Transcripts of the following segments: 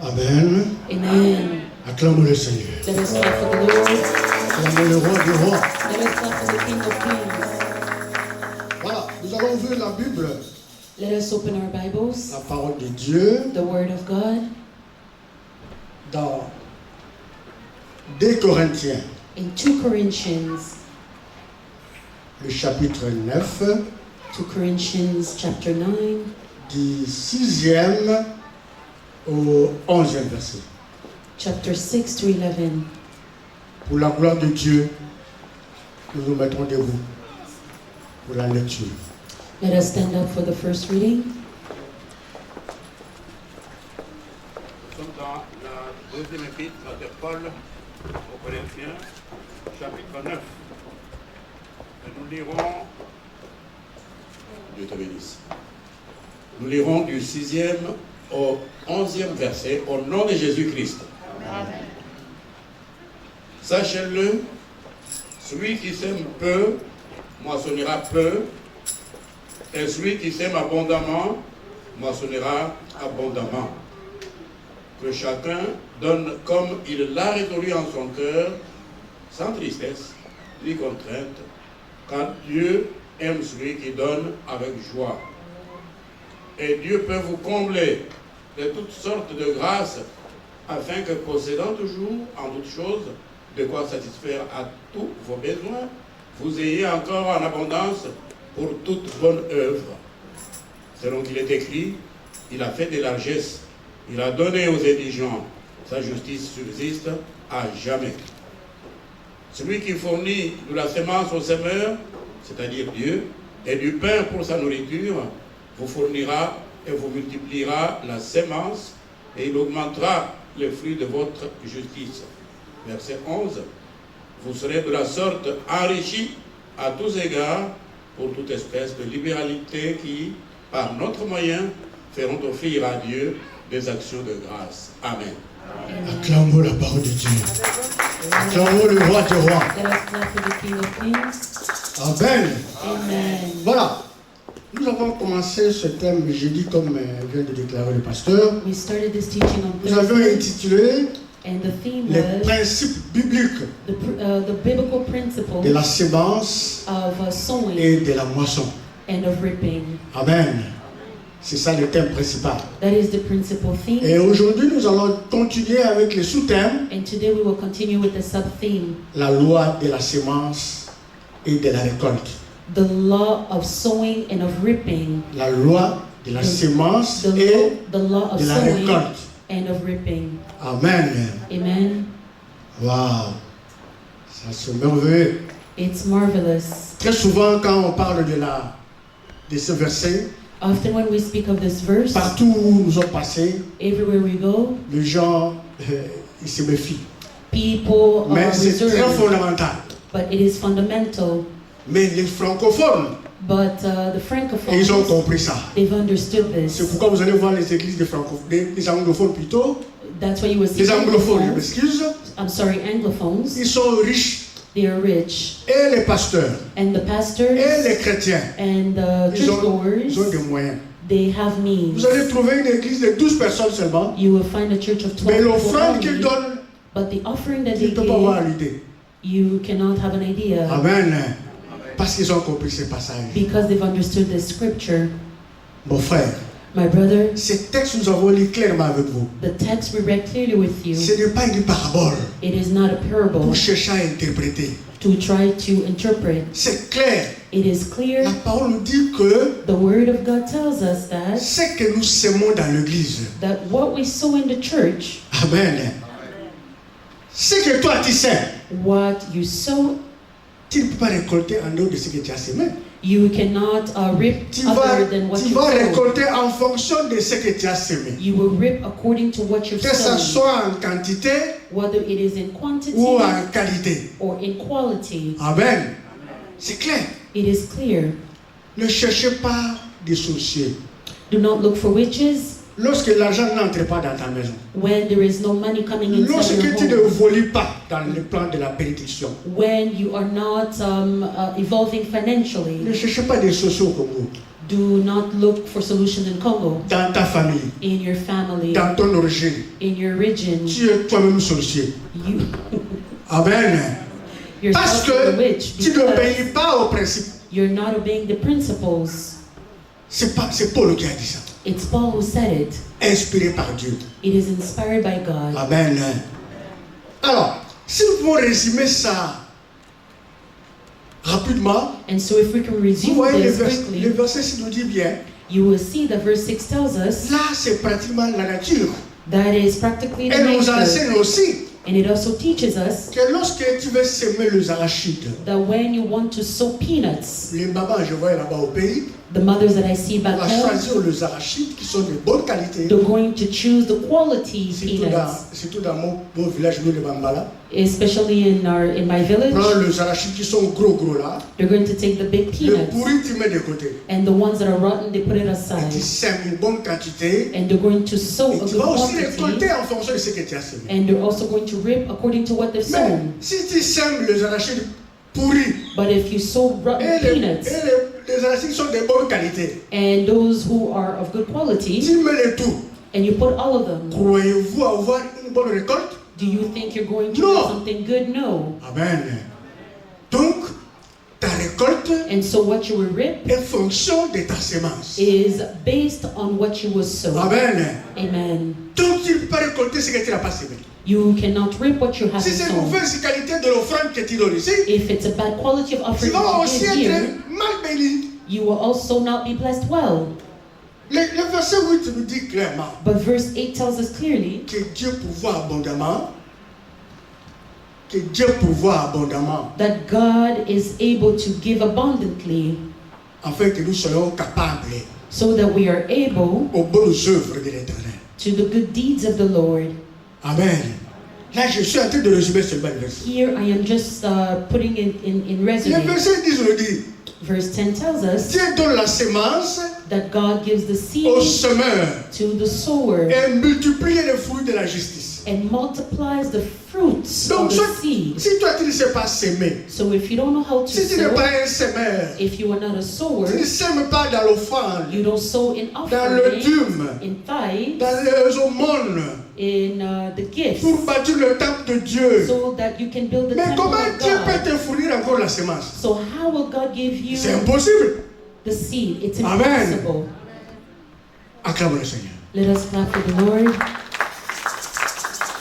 Amen. Amen. Acclamons le Seigneur. Let us clap for the Lord. Acclamons le roi du roi. Let us clap for the King of Kings. Voilà, nous allons ouvrir la Bible, Let us open our Bibles, la parole de Dieu, the Word of God, dans 2 Corinthiens, in 2 Corinthians, le chapitre 9, 2 Corinthians chapter 9, du 6e au 11e verset. chapter 6 to 11. Pour la gloire de Dieu, nous nous mettrons debout pour la lecture. Let us stand up for the first reading. Nous sommes dans la deuxième épître de Paul aux Corinthiens, chapitre 9. Et nous lirons, Dieu te bénisse. Nous lirons du 6e au 11e verset au nom de Jésus-Christ. Amen. Sachez-le, celui qui sème peu moissonnera peu, et celui qui sème abondamment moissonnera abondamment. Que chacun donne comme il l'a résolu en son cœur, sans tristesse ni contrainte, car Dieu aime celui qui donne avec joie. Et Dieu peut vous combler de toutes sortes de grâces, afin que, possédant toujours en toutes choses de quoi satisfaire à tous vos besoins, vous ayez encore en abondance pour toute bonne œuvre. Selon qu'il est écrit, il a fait des largesses, il a donné aux indigents, sa justice subsiste à jamais. Celui qui fournit de la semence au semeur, c'est-à-dire Dieu, et du pain pour sa nourriture, vous fournira et vous multipliera la semence, et il augmentera les fruits de votre justice. Verset 11. Vous serez de la sorte enrichis à tous égards pour toute espèce de libéralité qui, par notre moyen, feront offrir à Dieu des actions de grâce. Amen. Acclamons la parole de Dieu. Acclamons le roi des rois. Let us clap for the King of Kings. Amen. Amen. Voilà. Nous avons commencé ce thème jeudi comme vient de déclarer le pasteur. We started this teaching on Nous avions Thursday, intitulé and the theme les was principes bibliques the biblical principle de la sémence of sowing et de la moisson. and of reaping. Amen. C'est ça le thème principal. That is the principal Et theme. aujourd'hui, nous allons continuer avec les sous-thèmes, And today we will continue with the sub-theme, la loi de la sémence et de la récolte. the law of sowing and of reaping. La loi de la sémence et The law of de la sowing récolte. and of reaping. Amen. Amen. Waouh. Ça c'est merveilleux. It's marvelous. Très souvent, quand on parle de ce verset, Often when we speak of this verse, partout où nous sommes passés, everywhere we go, les gens ils se méfient. people Mais are c'est très reserved, fondamental. but it is fundamental. Mais les francophones, But the ils ont francophones, compris ça. they've understood C'est this. pourquoi vous allez voir les églises des anglophones plutôt. That's why you will see Les anglophones, je Anglophones, m'excuse, I'm sorry, Anglophones, ils sont riches. they are rich. Et les pasteurs, And the et pastors les chrétiens, and the ils ont churchgoers, des moyens. they have means. Vous allez trouver une église de 12 personnes seulement, You will find a church of 12 mais people l'offrande qu'ils only, donnent, but the offering that ils they ne peuvent pas avoir give, l'idée. you cannot have an idea Amen. Parce qu'ils ont compris ces passages. because they've understood the scripture. Mon frère, My brother, ces textes nous avons lu clairement avec vous. the text we read clearly with you. Ce n'est pas une parabole It is not a parable pour chercher à interpréter. to try to interpret. C'est clair. It is clear. La parole nous dit que The word of God tells us that ce que nous sémons dans l'église, what we sow in the church, amen, ce que toi tu sèmes, what you sow, tu ne peux pas récolter en dehors de ce que tu as sémé. you cannot reap Tu other than what vas you sow. récolter en fonction de ce que tu as sémé. You will reap according to what you've Que ça sown, soit en quantité whether it is in quantity ou en qualité. or in quality. Amen. C'est clair. It is clear. Ne cherchez pas des sorciers. Do not look for witches Lorsque l'argent n'entre pas dans ta maison. when there is no money coming inside Lorsque your tu ne home. voles pas dans le plan de la bénédiction. When you are not evolving financially. Ne cherchez pas des sociaux comme vous. Do not look for solution in Congo, dans ta famille, in your family, dans ton origine. in your region. Tu es toi-même sorcier. You, Amen. Parce yourself are the que witch tu because n'obéis pas au principe. you're not obeying the principles. C'est Paul qui a dit ça. It's Paul who said it. Inspiré par Dieu. It is inspired by God. Amen. Alors, si nous pouvons résumer ça rapidement, And so if we can vous resume voyez le this quickly, verset qui nous dit bien, you will see that verse 6 tells us là c'est pratiquement la nature. that is practically the Elle nous nature. enseigne aussi And it also teaches us que lorsque tu veux semer les arachides, that when you want to sow peanuts, les mamans, je vois là-bas au pays, the mothers that I see on back va home, choisir les arachides qui sont de bonne qualité. they're going to choose the quality peanuts. Surtout dans mon village, nous, le Bambala. Especially in my village, Prends les arachides qui sont gros là. they're going to take the big Le peanuts, pourri, tu mets de côté. and the ones that are rotten, they put it Et tu aside. sèmes une bonne quantité. And they're going to sow Et a tu good vas aussi quantity, récolter en fonction de ce que tu as semé. and they're also going to reap according to what they've Mais sown. si tu sèmes les arachides pourris, But if you sow rotten et peanuts, les arachides sont de bonne qualité, and those who are of good quality, tu mets le tout. and you put all of them, Croyez-vous avoir une bonne récolte? do you think you're going to No. do something good? No. Amen. Donc, ta récolte And so what you will reap est fonction de ta sémence. is based on what you will sow. Amen. Amen. Donc, tu ne peux pas récolter ce que tu n'as pas semé. You cannot reap what you Si haven't c'est sown. mauvaise qualité de l'offrande que tu donnes ici, If it's a bad quality of tu offering vas you aussi give être here, mal béni. you will also not be blessed well. Le verset 8 nous dit clairement But verse 8 tells us clearly que Dieu pourvoit abondamment, que Dieu pourvoit abondamment, that God is able to give abundantly afin que nous soyons capables so that we are able aux bonnes œuvres de l'Éternel. to the good deeds of the Lord. Amen. Là, je suis en train de résumer seulement le verset. Here I am just putting it in Le resume. verset 10 nous dit, Verse 10 tells us Dieu donne la sémence that God gives the au seed semeur to the sower et multiplie les fruits de la justice. and multiplies the fruits Donc, of the seed. si toi tu ne sais pas s'aimer, So if you don't know how to si tu n'es sow, pas un semeur, if you are not a sower, tu ne sèmes pas dans l'offrande, you don't sow in dans le offering, dûme, in tithes, dans les aumônes, in the gifts, pour bâtir le temple de Dieu. so that you can build the Mais temple comment of Dieu peut God. te fournir encore la sémence? So how will God give you C'est impossible. the seed? It's Amen. impossible. Acclame le Seigneur. Let us clap for the Lord.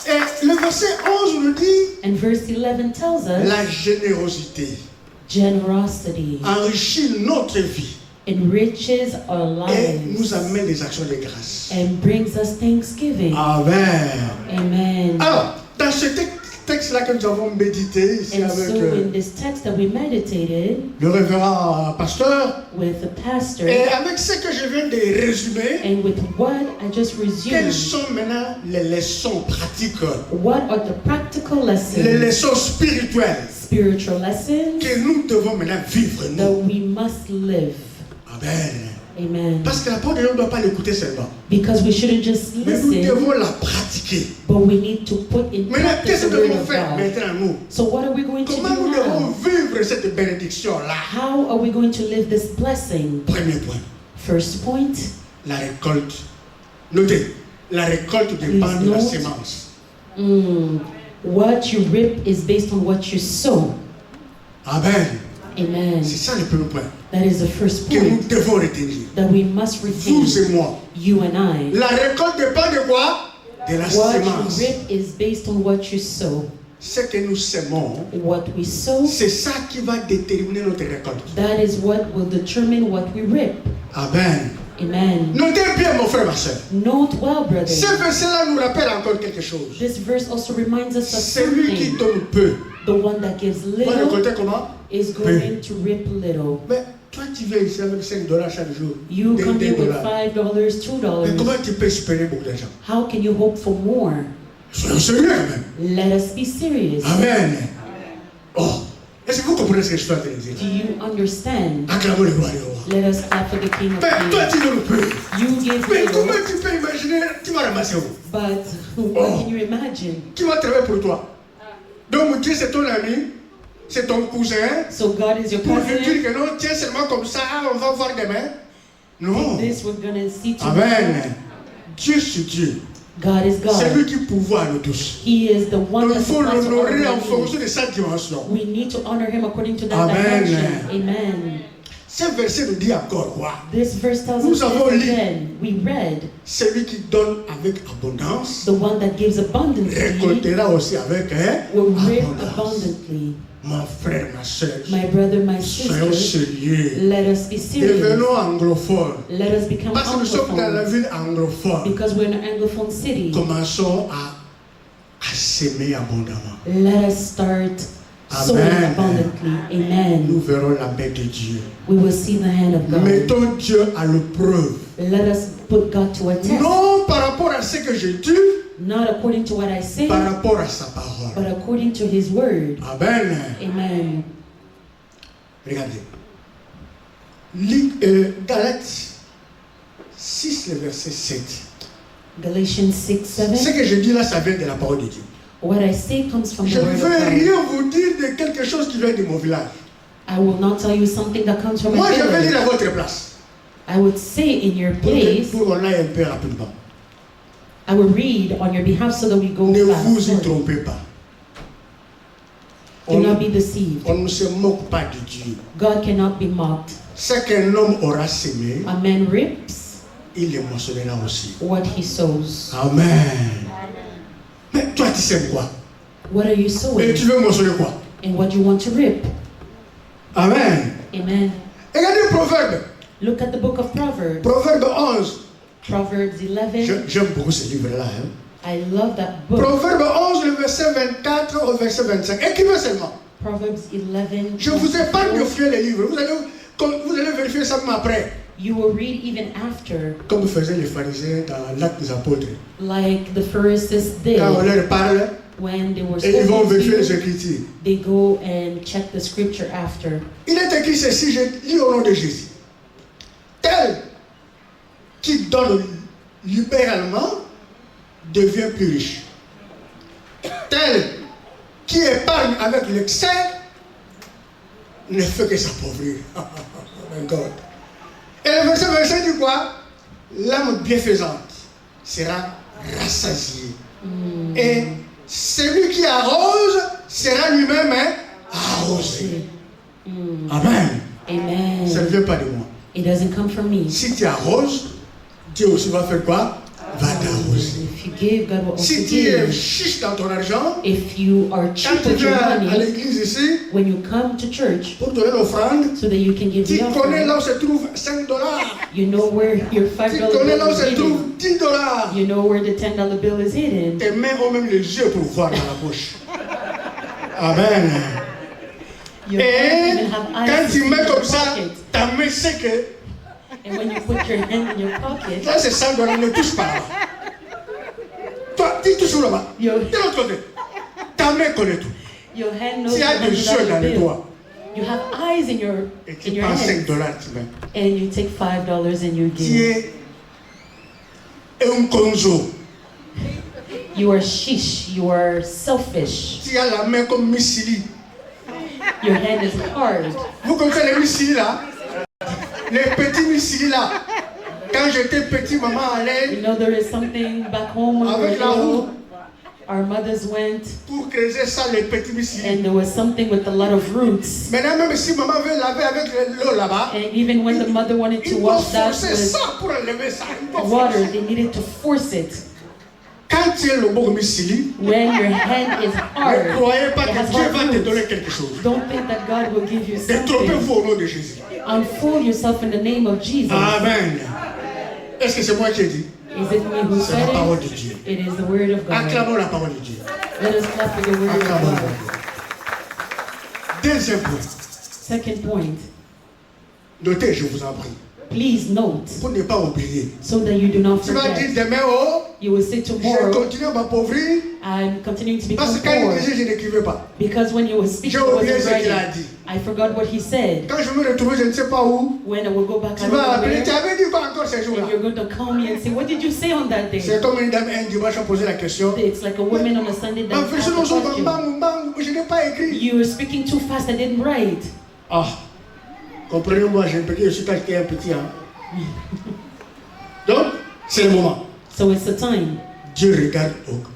Et le verset 11 nous dit And verse 11 tells us la générosité generosity enrichit notre vie enriches our et lives nous amène des actions de grâce. and brings us thanksgiving. Amen. Amen. Alors, dans ce texte-là que nous avons médité ici And avec so in this text that we meditated le révérend pasteur, with the pastor et avec ce que je viens de résumer, and with what I just quelles resumed, sont maintenant les leçons pratiques, what are the practical les lessons, leçons spirituelles spiritual lessons que nous devons maintenant vivre, that nous. we must live? Amen. Amen. Parce que la parole de Dieu ne doit pas l'écouter seulement, Because we shouldn't just mais nous listen, devons la pratiquer. but we need to put in Maintenant, practice qu'est-ce the que word nous of faire God. maintenant, nous? So what are we going to Comment nous do devons now? vivre cette bénédiction-là? How are we going to live this blessing? Premier point, First point, la récolte. Notez, la récolte dépend de la note. sémence. what you reap is based on what you sow. Amen. Amen. C'est ça le premier point That is the first que nous point devons retenir. that we must retain, Vous et moi. you and I. La récolte dépend de quoi? De la What sémence. you reap is based on what you sow. Ce que nous sémons, What we sow, c'est ça qui va déterminer notre récolte. that is what will determine what we reap. Amen. Amen. Notez bien, mon frère, ma soeur. Note well, brother. Ce verset-là nous rappelle encore quelque chose. This verse also reminds us of Celui qui something. donne peu The one that gives va little récolter comment? is going to reap little. Mais toi, tu viens ici avec $5 chaque jour. You Des come here with $10. $5, Mais $2. comment tu peux espérer beaucoup d'argent? How can you hope for more? Soyons sérieux, même. Let us be serious. Amen. Oh, est-ce que vous comprenez ce que je suis en train de dire? Do you understand? Acclamons le roi des rois. Let us clap for the King of Mais toi, Kings. tu donnes peu. You give Mais little, comment tu peux imaginer? Tu vas ramasser où? but what can you imagine? Qui va travailler pour toi? Donc, Dieu, c'est ton ami, c'est ton cousin. So God is your Pour lui dire cousin, que non, tiens seulement comme ça, on va voir demain. Non. This we're going to see tomorrow. Amen. Dieu c'est Dieu. God is C'est lui God. qui pourvoit à nous tous. He is the one Donc il that faut supplies to all l'honorer en our fonction needs. de sa dimension. We need to honor him according to that Amen. dimension. Amen. Ce verset nous dit encore quoi? This verse tells Nous us avons this lu. again. We read, Celui qui donne avec abondance the one that gives abundantly récoltera aussi avec will reap abondance. abundantly. Mon frère, ma soeur, My brother, my soyons sister, sérieux. let us be serious. Devenons anglophones. Let us become Parce que nous sommes dans la anglophones. ville anglophone. Because we're in an anglophone city. Commençons à s'aimer abondamment. Let us start sowing Amen. abundantly. Nous Amen. verrons la main de Dieu. We will see the hand of God. Mettons Dieu à l'épreuve. Let us put God to a test. Non par rapport à ce que je dis, Not according to what I say, par rapport à sa parole. but according to his word. Amen. Amen. Regardez. Galates 6, le verset 7. Galatians 6, Ce 7. que je dis là, ça vient de la parole de Dieu. What I say comes from Je the ne word veux of God. rien vous dire de quelque chose qui vient de mon village. I will not tell you something that comes from Moi, my je vais lire village. à votre place. I would say in your place, Pour qu'on aille un peu rapidement. I will read on your behalf so that we go Ne fast. vous y trompez pas. Do not be deceived. On ne se moque pas de Dieu. God cannot be mocked. Ce qu'un homme aura sémé, A man reaps il le moissonnera aussi. what he sows. Amen. Mais toi, tu sais quoi? What are you Et sowing? tu veux moissonner quoi? And what you want to reap? Amen. Amen. Regardez Proverbe. Look at the book of Proverbs. Proverbe 11. Proverbs 11. J'aime beaucoup ce livre-là. Hein? I love that book. Proverbe 11, le verset 24 au verset 25. Écrivez seulement. Proverbs 11. Je vous épargne de fouiller les livres. Vous allez vérifier ça même après. You will read even after, Comme faisaient les pharisiens dans l'acte des apôtres. like the Pharisees did Quand on leur parle, when they were et ils vont spoken vérifier les to. Écritures. They go and check the scripture after. Il est écrit ceci, je lis au nom de Jésus. Tel qui donne libéralement devient plus riche. Tel qui épargne avec l'excès ne fait que s'appauvrir. Oh my God. Et le verset dit quoi? L'âme bienfaisante sera rassasiée. Et celui qui arrose sera lui-même arrosé. Amen. Amen. Ça ne vient pas de moi. It doesn't come from me. Si tu arroses, Dieu aussi va faire quoi? Va t'arroser. If you give, God will also Si tu es give. chiche dans ton argent, If you are quand cheap tu with your viens à money, l'église ici, when you come to church, pour donner l'offrande, so that you can give tu the connais offering, là où se trouve 5 dollars. you know where your Tu $5 connais là où bill is se hidden. trouve 10 dollars. You know where the $10 bill is hidden. Tes mains ont même les yeux pour voir dans la poche. Amen. Your Et hands even have quand eyes to tu see mets your comme ça, pocket. ta main sait que And when you put your hand in your pocket, là c'est 100 dollars, ne touche pas là-bas. Toi, tu touches là-bas. your, De l'autre côté, ta main connaît tout. your hand knows Tu as des yeux dans $100 les bill. doigts. You have eyes in your Et tu in your prends 5 hands, dollars, tu mets. and you take $5 and you Tu give. es un conzo. You are shish. You are selfish. Tu as la main comme Missili. Your hand is hard. Vous connaissez les Missili là? Les petits Missili là. Quand j'étais petit, maman You allait know there is something back home when we were avec la roue little. Our mothers went, pour creuser ça, les petits Missili. and there was something with a lot of roots. Maintenant, même si maman veut laver avec l'eau là-bas, And even when the mother wanted to il doit wash that forcer with ça pour enlever ça. Il doit water, forcer. they needed to force it. Quand tu es le bon Missili, When your hand is ne hard, croyez pas it has que Dieu hard va te roots. donner quelque chose. Don't think that God will give you something. Détrompez-vous au nom de Jésus. Unfold yourself in the name of Jesus. Amen. Est-ce que c'est moi qui ai dit? Is it me who C'est la said parole it? de Dieu. It is the word of God. Acclamons la parole de Dieu. Let us clap for the word of Acclamons la God. parole. Deuxième point. Second point, Notez, je vous en prie. please note Pour ne pas oublier. so that you do not Tu vas dire forget. demain, oh, You will say je tomorrow, continue à m'appauvrir. I'm continuing to Parce become que quand il poor. disait, je n'écrivais pas. Because when you were speaking, J'ai I oublié wasn't ce qu'il a writing. dit. I forgot what he said. Quand je me retrouve, je ne sais pas où. When I will go back, I Tu don't vas know appeler, tu where. avais dit quoi encore ces jours-là? And you're going to call me and say, what did you say on that day? C'est comme une dame un dimanche a posé la question. It's like a woman on a Sunday that En asked fait, a question. je n'ai pas écrit. You were speaking too fast, I didn't write. Ah, comprenez-moi, j'ai un petit, je suis quand j'étais un petit. Hein. Donc, c'est le moment. So it's the time. Dieu regarde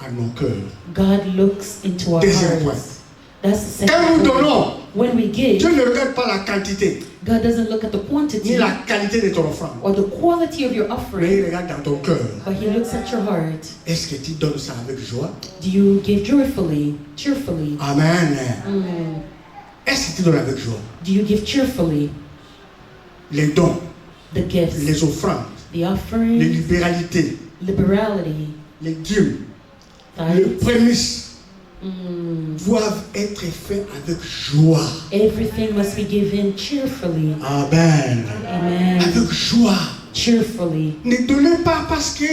à nos cœurs. God looks into our Deuxième point. hearts. That's the Quand nous second point. donnons, When we give, Dieu ne regarde pas la quantité, God doesn't look at the ni quantity la qualité de ton offrande, or the quality of your mais offering, il regarde dans ton cœur. but He looks at your heart. Est-ce que tu donnes ça avec joie? Do you give joyfully, cheerfully? Amen. Mm. Est-ce que tu donnes avec joie? Do you give cheerfully? Les dons, The gifts, les offrandes, the les offering, libéralités, liberality, les dîmes, les tithes. prémices Mm. doivent être faits avec joie. Everything must be given cheerfully. Amen. Amen. Avec joie. Cheerfully. Ne donnez pas parce que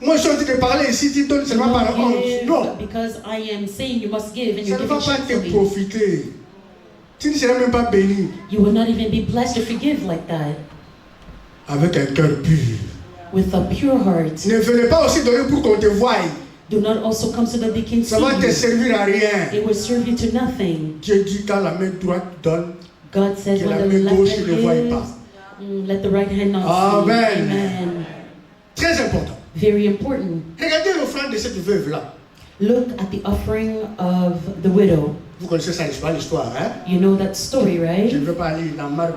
moi je suis en train de parler ici, tu donnes seulement par honte. Give Non, because I am saying you must give and ça you're ne va giving pas te cheerfully. profiter. Tu ne seras même pas béni You will not even be blessed if you give like that. avec un cœur pur. With a pure heart. Ne venez pas aussi donner pour qu'on te voie. Do not also come so that they can see Ça va te you. servir à rien. It will serve you to nothing. Dieu dit quand la main droite donne, God says que when la the main left gauche hand ne voie gives, pas. let the right hand not Amen. see. Amen. Très important. Very important. Regardez l'offrande de cette veuve-là. Look at the offering of the widow. Vous connaissez ça, l'histoire, hein? You know that story, Je right? ne vais pas aller dans Marc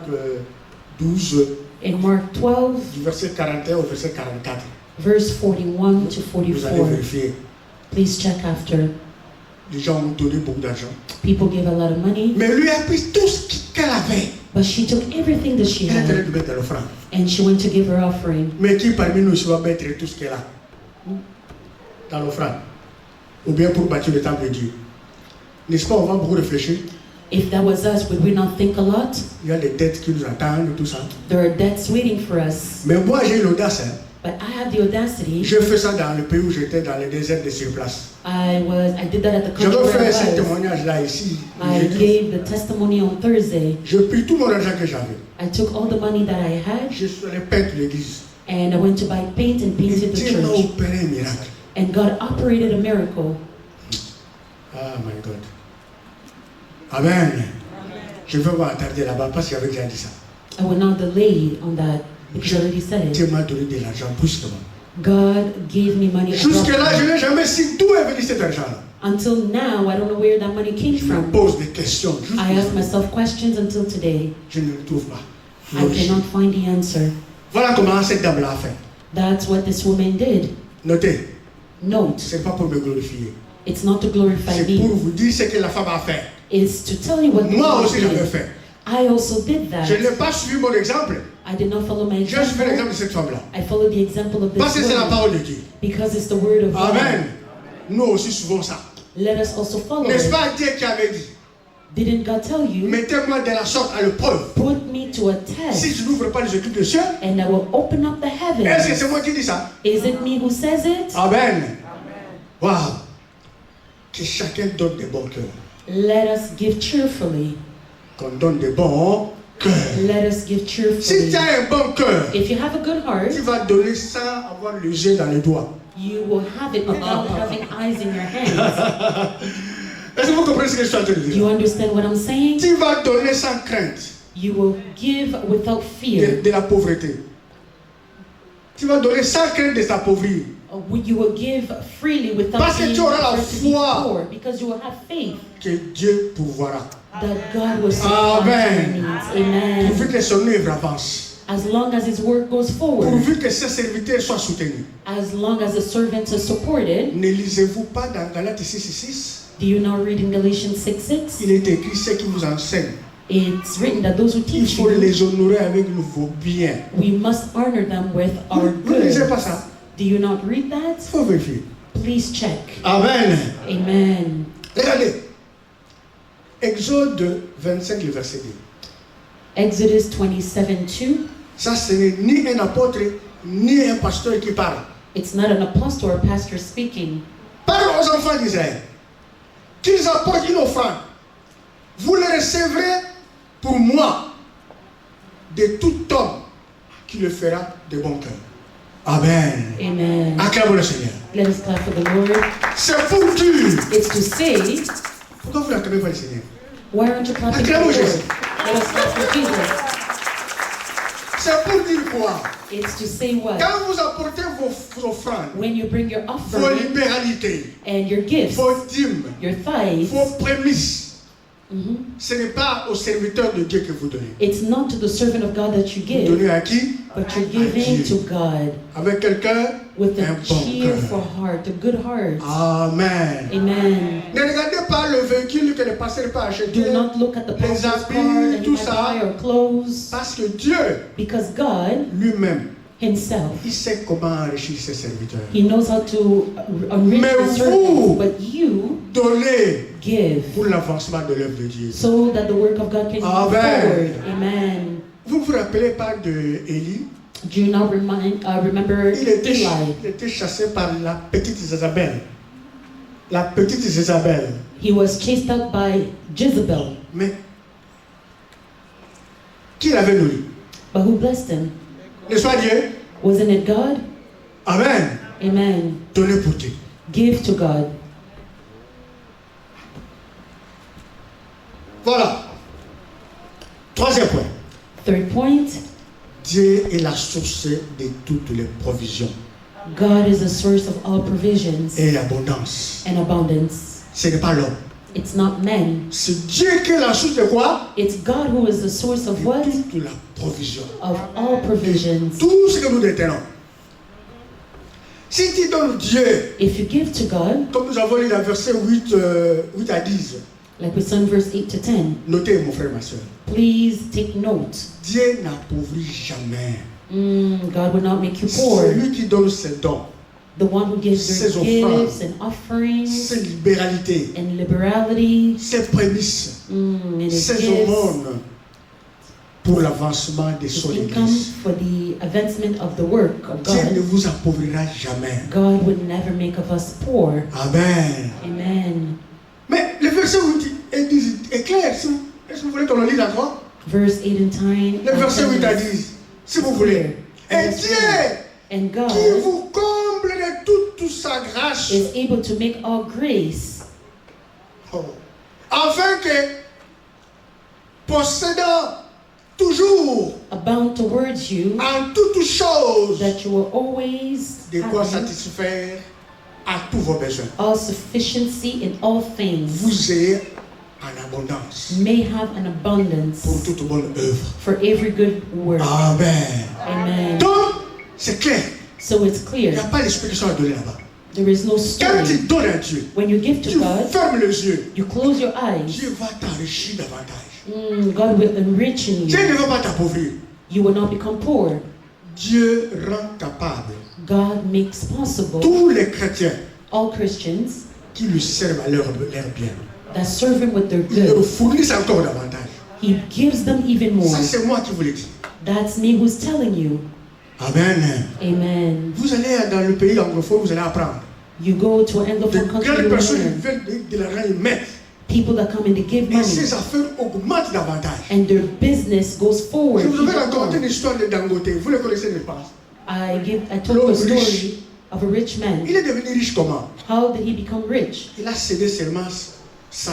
12, In Mark 12, du verset 41 au verset 44. verse 41 to Vous allez 44. vérifier. Please check after. Les gens ont donné beaucoup d'argent. People give a lot of money, Mais lui a pris tout ce qu'elle avait. but she took everything that she Elle est en train had de mettre dans l'offrande. and she went to give her offering. Mais qui parmi nous va mettre tout ce qu'elle a dans l'offrande? Ou bien pour bâtir le temple de Dieu? N'est-ce pas, on va beaucoup réfléchir. If that was us, would we not think a lot? Il y a des dettes qui nous attendent, tout ça. There are debts waiting for us. Mais moi, j'ai eu l'audace. Hein. But I have the audacity. J'ai fait ça dans le pays où j'étais, dans le désert de Surplace. I did that at the Je country vais where faire ce I was. témoignage-là ici. I gave the testimony on Thursday. J'ai pris tout mon argent que j'avais. I took all the money that I had Je suis allé peindre l'église. and I went to buy paint and Et painted the Dieu m'a church. opéré un miracle. And God operated a miracle. Ah, my God. Amen. Je ne vais pas m'attarder là-bas parce qu'il avait déjà dit ça. I will not delay on that because I already said Dieu it. m'a donné de l'argent brusquement. God gave me money Jusque-là, je abruptly. n'ai jamais su d'où est venu cet argent-là. Until now, I don't know where that money came Je me from. pose des questions. I ask myself questions until today. Je ne le trouve pas. I cannot find the answer. Voilà comment cette dame l'a fait. That's what this woman did. Notez, Note, ce n'est pas pour me glorifier. it's not to glorify C'est pour me. vous dire ce que la femme a fait. It's to tell you what the Moi woman aussi, j'avais did. fait. I also did that. Je n'ai pas suivi mon exemple. I did not follow my J'ai suivi l'exemple example. de cette femme-là. I followed the example of Parce que this c'est la woman parole de Dieu. because it's the word of God. Amen. Nous aussi suivons ça. Let us also follow N'est-ce it. pas Dieu qui avait dit, Didn't God tell you? mettez-moi de la sorte à l'épreuve. Put me to a Si test je n'ouvre pas les éclipses du ciel, and I will open up the est-ce que heavens. c'est moi qui dis ça? Is it me who says it? Amen. Wow. Que chacun donne des bons cœurs. Let us give cheerfully. Qu'on donne des bons cœurs. Let us give Si cheerfully. tu as un bon cœur, If you have a good heart, tu vas donner sans avoir les yeux dans les doigts. you will have it without having eyes in your hands. Est-ce que vous comprenez ce que je suis en train de Do you dire? understand what I'm saying? Tu vas donner sans crainte You will give without fear. de la pauvreté. Tu vas donner sans crainte de s'appauvrir. You will give freely without Parce que being tu auras la afraid to be foi. poor, because you will have faith Que Dieu pourvoira. that God will supply Amen. your needs. Amen. Pourvu que son œuvre avance. As long as His work goes forward, Pourvu que ses serviteurs soient soutenus. as long as the servants are supported. Ne lisez-vous pas dans Galates 6:6? Do you not read in Galatians 6:6? Il est écrit ceux qui vous enseignent. It's written that those who Il teach faut you, les honorer avec vos biens. we must honor them with our Vous ne lisez goods. pas ça? Do you not read Il that? faut vérifier. Please check. Amen. Amen. Regardez. Exode 25, le verset 2. Exodus 27:2. Ça, ce n'est ni un apôtre, ni un pasteur qui parle. It's not an apostle or pastor speaking. Parle aux enfants d'Israël. Qu'ils apportent une offrande. Vous le recevrez pour moi de tout homme qui le fera de bon cœur. Amen. Amen. Acclamons le Seigneur. Let us clap for the Lord. C'est pour dire. It's to say, Pourquoi vous n'acclamez pas le Seigneur? why aren't you clapping for the Acclamons Lord? Jésus. Let us clap for Jesus. C'est pour dire quoi? It's to say what? Quand vous apportez vos offrandes, When you bring your vos offering libéralités, and your gifts, vos dîmes, your tithes, vos prémices, mhm, ce n'est pas au serviteur de Dieu que vous donnez. it's not to the servant of God that you Vous give, donnez à qui? but you're À giving Dieu. to God Avec quelqu'un, with un a bon cheerful cœur. heart, a good heart. Amen. Amen. Ne regardez pas le véhicule que le pasteur peut acheter. Do not look at the Les pastor's habits, car and tout buy ça. or clothes, Parce que Dieu because God lui-même, Himself, il sait comment enrichir ses serviteurs. He knows how to enrich Mais the vous- servants, but you Donnez give pour l'avancement de l'œuvre de Dieu. so that the work of God can move Amen. forward. Amen. Vous ne vous rappelez pas de Élie? Do you now remember Il était Eli? chassé par la petite Jézabel. La petite Jézabel. He was chased out by Jezebel, Mais qui l'avait nourri? but who blessed him? Ne soit Dieu. Wasn't it God? Amen. Amen. Donnez pour Dieu. Give to God. Voilà. Troisième point. Third point, Dieu est la source de toutes les provisions God is the source of all provisions et l'abondance. and abundance. Ce n'est pas l'homme. It's not men. C'est Dieu qui est la source de quoi? It's God who is the source of De what? toute la provision. Of all provisions. Tout ce que nous détenons. Si tu donnes Dieu, If you give to God, comme nous avons lu dans verset 8 à 10, like we saw in verse 8 to 10, notez mon frère, ma soeur. please take note. Dieu n'appauvrit jamais. God will not make you poor. C'est lui qui donne ses dons, The one who gives Ses their offrandes. gifts and offerings ses libéralités, and liberality ses prémices, and his ses gifts, aumônes pour l'avancement de his son income église. for the advancement of the work of Dieu ne God. vous appauvrira jamais. God would never make of us poor. Amen. Amen. Mais le verset 8 et 10 est clair. Est-ce que vous voulez qu'on le lise encore? Verse 8 and 10. Le verset 8 à 10, si vous voulez. Et Dieu, And qui God vous comble de toute sa grâce, is able to make all grace, afin que, possédant toujours abound towards you, en toutes choses, that you will always de quoi have satisfaire à tous vos besoins. all sufficiency in all things, Vous ayez en abondance may have an abundance pour toute bonne œuvre. for every good work. Amen. Amen. Donc, c'est clair. So it's Il n'y clear. a pas l'explication à donner là-bas. There is no Quand story. tu donnes à Dieu, When you give to tu God, fermes les yeux, you close your eyes. Dieu va t'enrichir davantage. God will enrich in Dieu you. ne va pas t'appauvrir. You will not become poor. Dieu rend capable God makes possible tous les chrétiens all Christians qui lui servent à leur bien. that serve Him with their Il leur good. fournit encore davantage. He gives them even more. Ça, c'est moi qui vous le dis. That's me who's telling you. Amen. Amen. Vous allez dans le pays anglophone, vous allez apprendre. You go to an De anglophone country, you grandes will personnes learn. viennent de l'argent, ils mettent. People that come and they give Et money, ces affaires augmentent davantage. and their business goes forward. Je vous avais even raconté une more. histoire de Dangote. Vous le connaissez, n'est-ce pas? I told you a L'homme story riche. of a rich man. Il est devenu riche comment? How did he become rich? Il a cédé seulement sa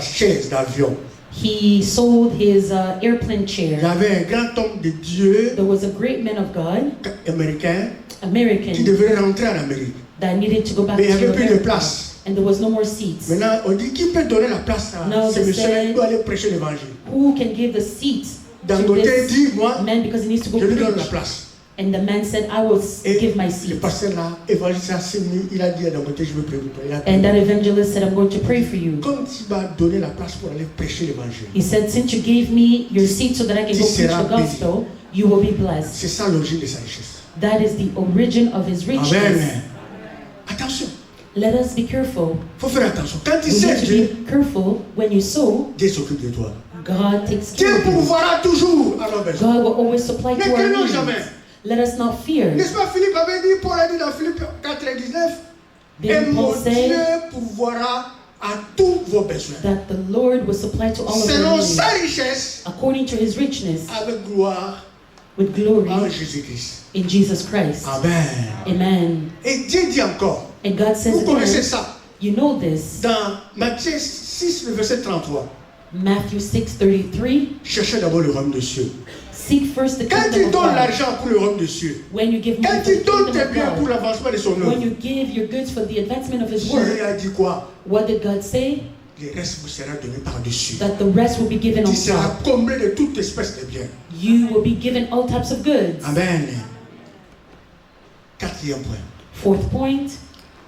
chaise d'avion. He sold his airplane Il y chair. avait un grand homme de Dieu There was a great man of God, américain qui American, devait rentrer en Amérique. that needed to go back Mais il n'y to avait plus de America, place. and there was no more seats. Maintenant, on dit qui peut donner la place à No, ce they monsieur said- Il doit aller prêcher l'évangile. Who can give the seats to Dangote this dit, moi, man because he needs to go je lui donne la preach? place. And the man said, I will Et give my le seat. pasteur là, évangéliste a signé, il a dit à Dangote, je veux prier pour toi. Il a And that prié. evangelist said, I'm going to pray for you. Comme tu m'as donné la place pour aller prêcher l'évangile. He said, since you gave me your seat so that I can Tu go preach seras the gospel, you will be blessed. C'est ça l'origine de sa richesse. That is the origin of his richness. Amen. Attention, Let us be careful. il faut faire attention. Quand tu We sais need to Dieu, be careful when you sow. Dieu s'occupe de toi. God takes Dieu care of you. pourvoira toujours à nos besoins. God will always supply Ne to our craignons needs. jamais. Let us not fear. N'est-ce pas, Philippe avait dit, Paul a dit dans Philippe 4:19, et Then mon Paul Dieu said pourvoira à tous vos besoins. that the Lord will supply to all of Selon our needs sa richesse, according to his richness avec gloire with glory en Jésus-Christ. in Jesus Christ. Amen. Amen. Et Dieu dit encore, And God says vous connaissez again, ça, you know this, dans Matthieu 6, le verset 33. Matthew 6:33, Cherchez d'abord le royaume des cieux. Seek first the Quand kingdom tu of donnes God. l'argent pour le royaume des cieux, When you give money quand for tu the donnes kingdom tes of biens pour God, l'avancement de son when œuvre, you give your goods for the advancement of His Dieu word, a dit quoi? what did God say? Le reste vous sera donné par-dessus. That the rest will be given on Tu seras top. comblé de toute espèce de biens. You will be given all types of goods. Amen. Quatrième point. Fourth point,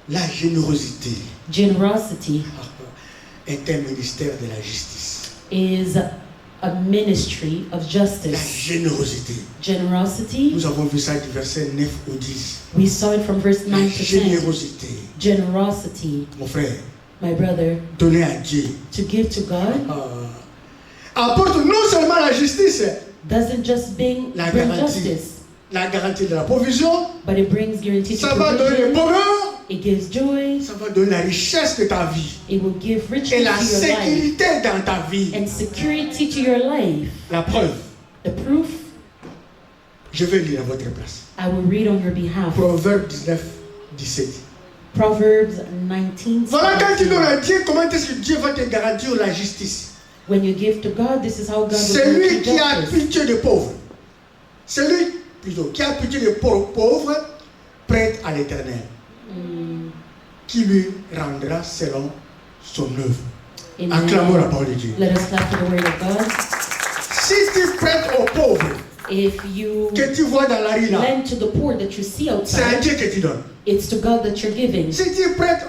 La générosité generosity est un ministère de la justice. is a ministry of La justice. générosité. Generosity, Nous avons vu ça du verset 9 au 10. we saw it from verse La 9 to 10. générosité. Generosity, Mon frère, my brother, donner à Dieu to give to God apporte non seulement la justice, doesn't just bring La garantie. justice, la garantie de la provision, but it brings guarantee to ça va donner le provision. bonheur, It gives joy. ça va donner la richesse de ta vie It will give richness et la to your life sécurité dans ta vie. and security to your life. La preuve, The proof, je vais lire à votre place. I will read on your behalf. Proverbe 19, 17. Proverbs 19. Voilà quand tu donnes à Dieu, comment est-ce que Dieu va te garantir la justice? When you give to God, this is how God will Celui grant you qui a justice. pitié des pauvres, celui plutôt qui a pitié des pauvres, prête à l'Éternel, qui lui rendra selon son œuvre. Acclamons la Amen. parole de Dieu. Let us clap for the word of God. Si tu prêtes aux pauvres, If you que tu vois dans la rue là, lend to the poor that you see c'est à outside, Dieu que tu donnes. it's to God that you're giving. Si tu prêtes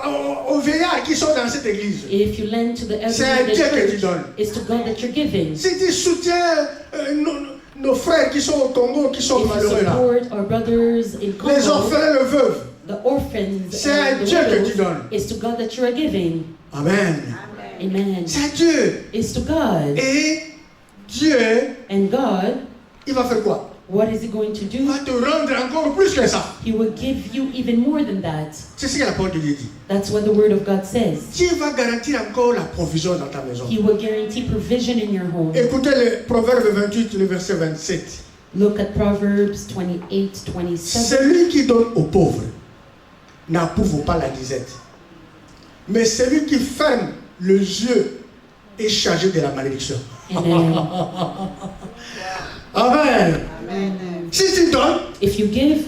aux veillards qui sont dans cette église, If you lend to the c'est à elderly in Dieu the que tu church, donnes. it's to God that you're giving. Si tu soutiens nos frères qui sont au Congo, qui sont If you malheureux là, support our brothers in les Congo, orphelins, les veuves, the orphans, c'est à and the Dieu que tu widows, donnes. it's to God that you are giving. Amen. Amen. C'est à Dieu. It's to God. Et Dieu, And God, il va faire quoi? what is He going to Il do? va te rendre encore plus que ça. He will give you even more than that. C'est ce que la parole de Dieu dit. That's what the Word of God says. Dieu va garantir encore la provision dans ta maison. He will guarantee provision in your home. Écoutez le Proverbe 28, le verset 27. Look at Proverbs 28, 27. Celui qui donne aux pauvres n'approuve pas la disette. Mais celui qui ferme les yeux est chargé de la malédiction. Amen. Amen. Si tu donnes, If you give,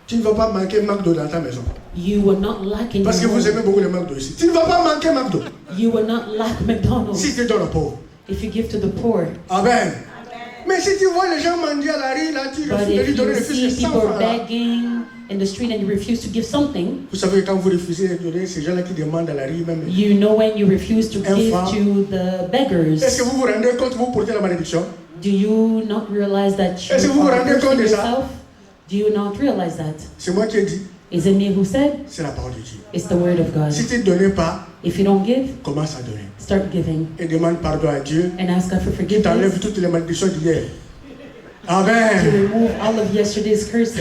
tu ne vas pas manquer McDo dans ta maison. you will not lack in Parce que your vous aimez home. beaucoup le McDo ici. Tu ne vas pas manquer McDo You will not lack McDonald's si tu donnes aux pauvres. if you give to the poor. Amen. Mais si tu vois les gens mendier à la rue, là, tu But refuses de lui if donner you le fils de see 100 people francs. Là. begging in the street and you refuse to give something, Vous savez, quand vous refusez de donner ces gens-là qui demandent à la rue même. you know when you refuse to Un give franc. to the beggars. Est-ce que vous vous rendez compte que vous portez la malédiction? Do you not realize that you Est-ce que vous vous are rendez compte cursing de ça? yourself? Do you not realize that? C'est moi qui ai dit, Is it me who said? c'est la parole de Dieu. It's the word of God. Si tu ne donnais pas, If you don't give, commence à donner. start giving Et demande pardon à Dieu and ask God for qui t'enlève forgiveness toutes les malédictions d'hier. to Amen. remove all of yesterday's curses.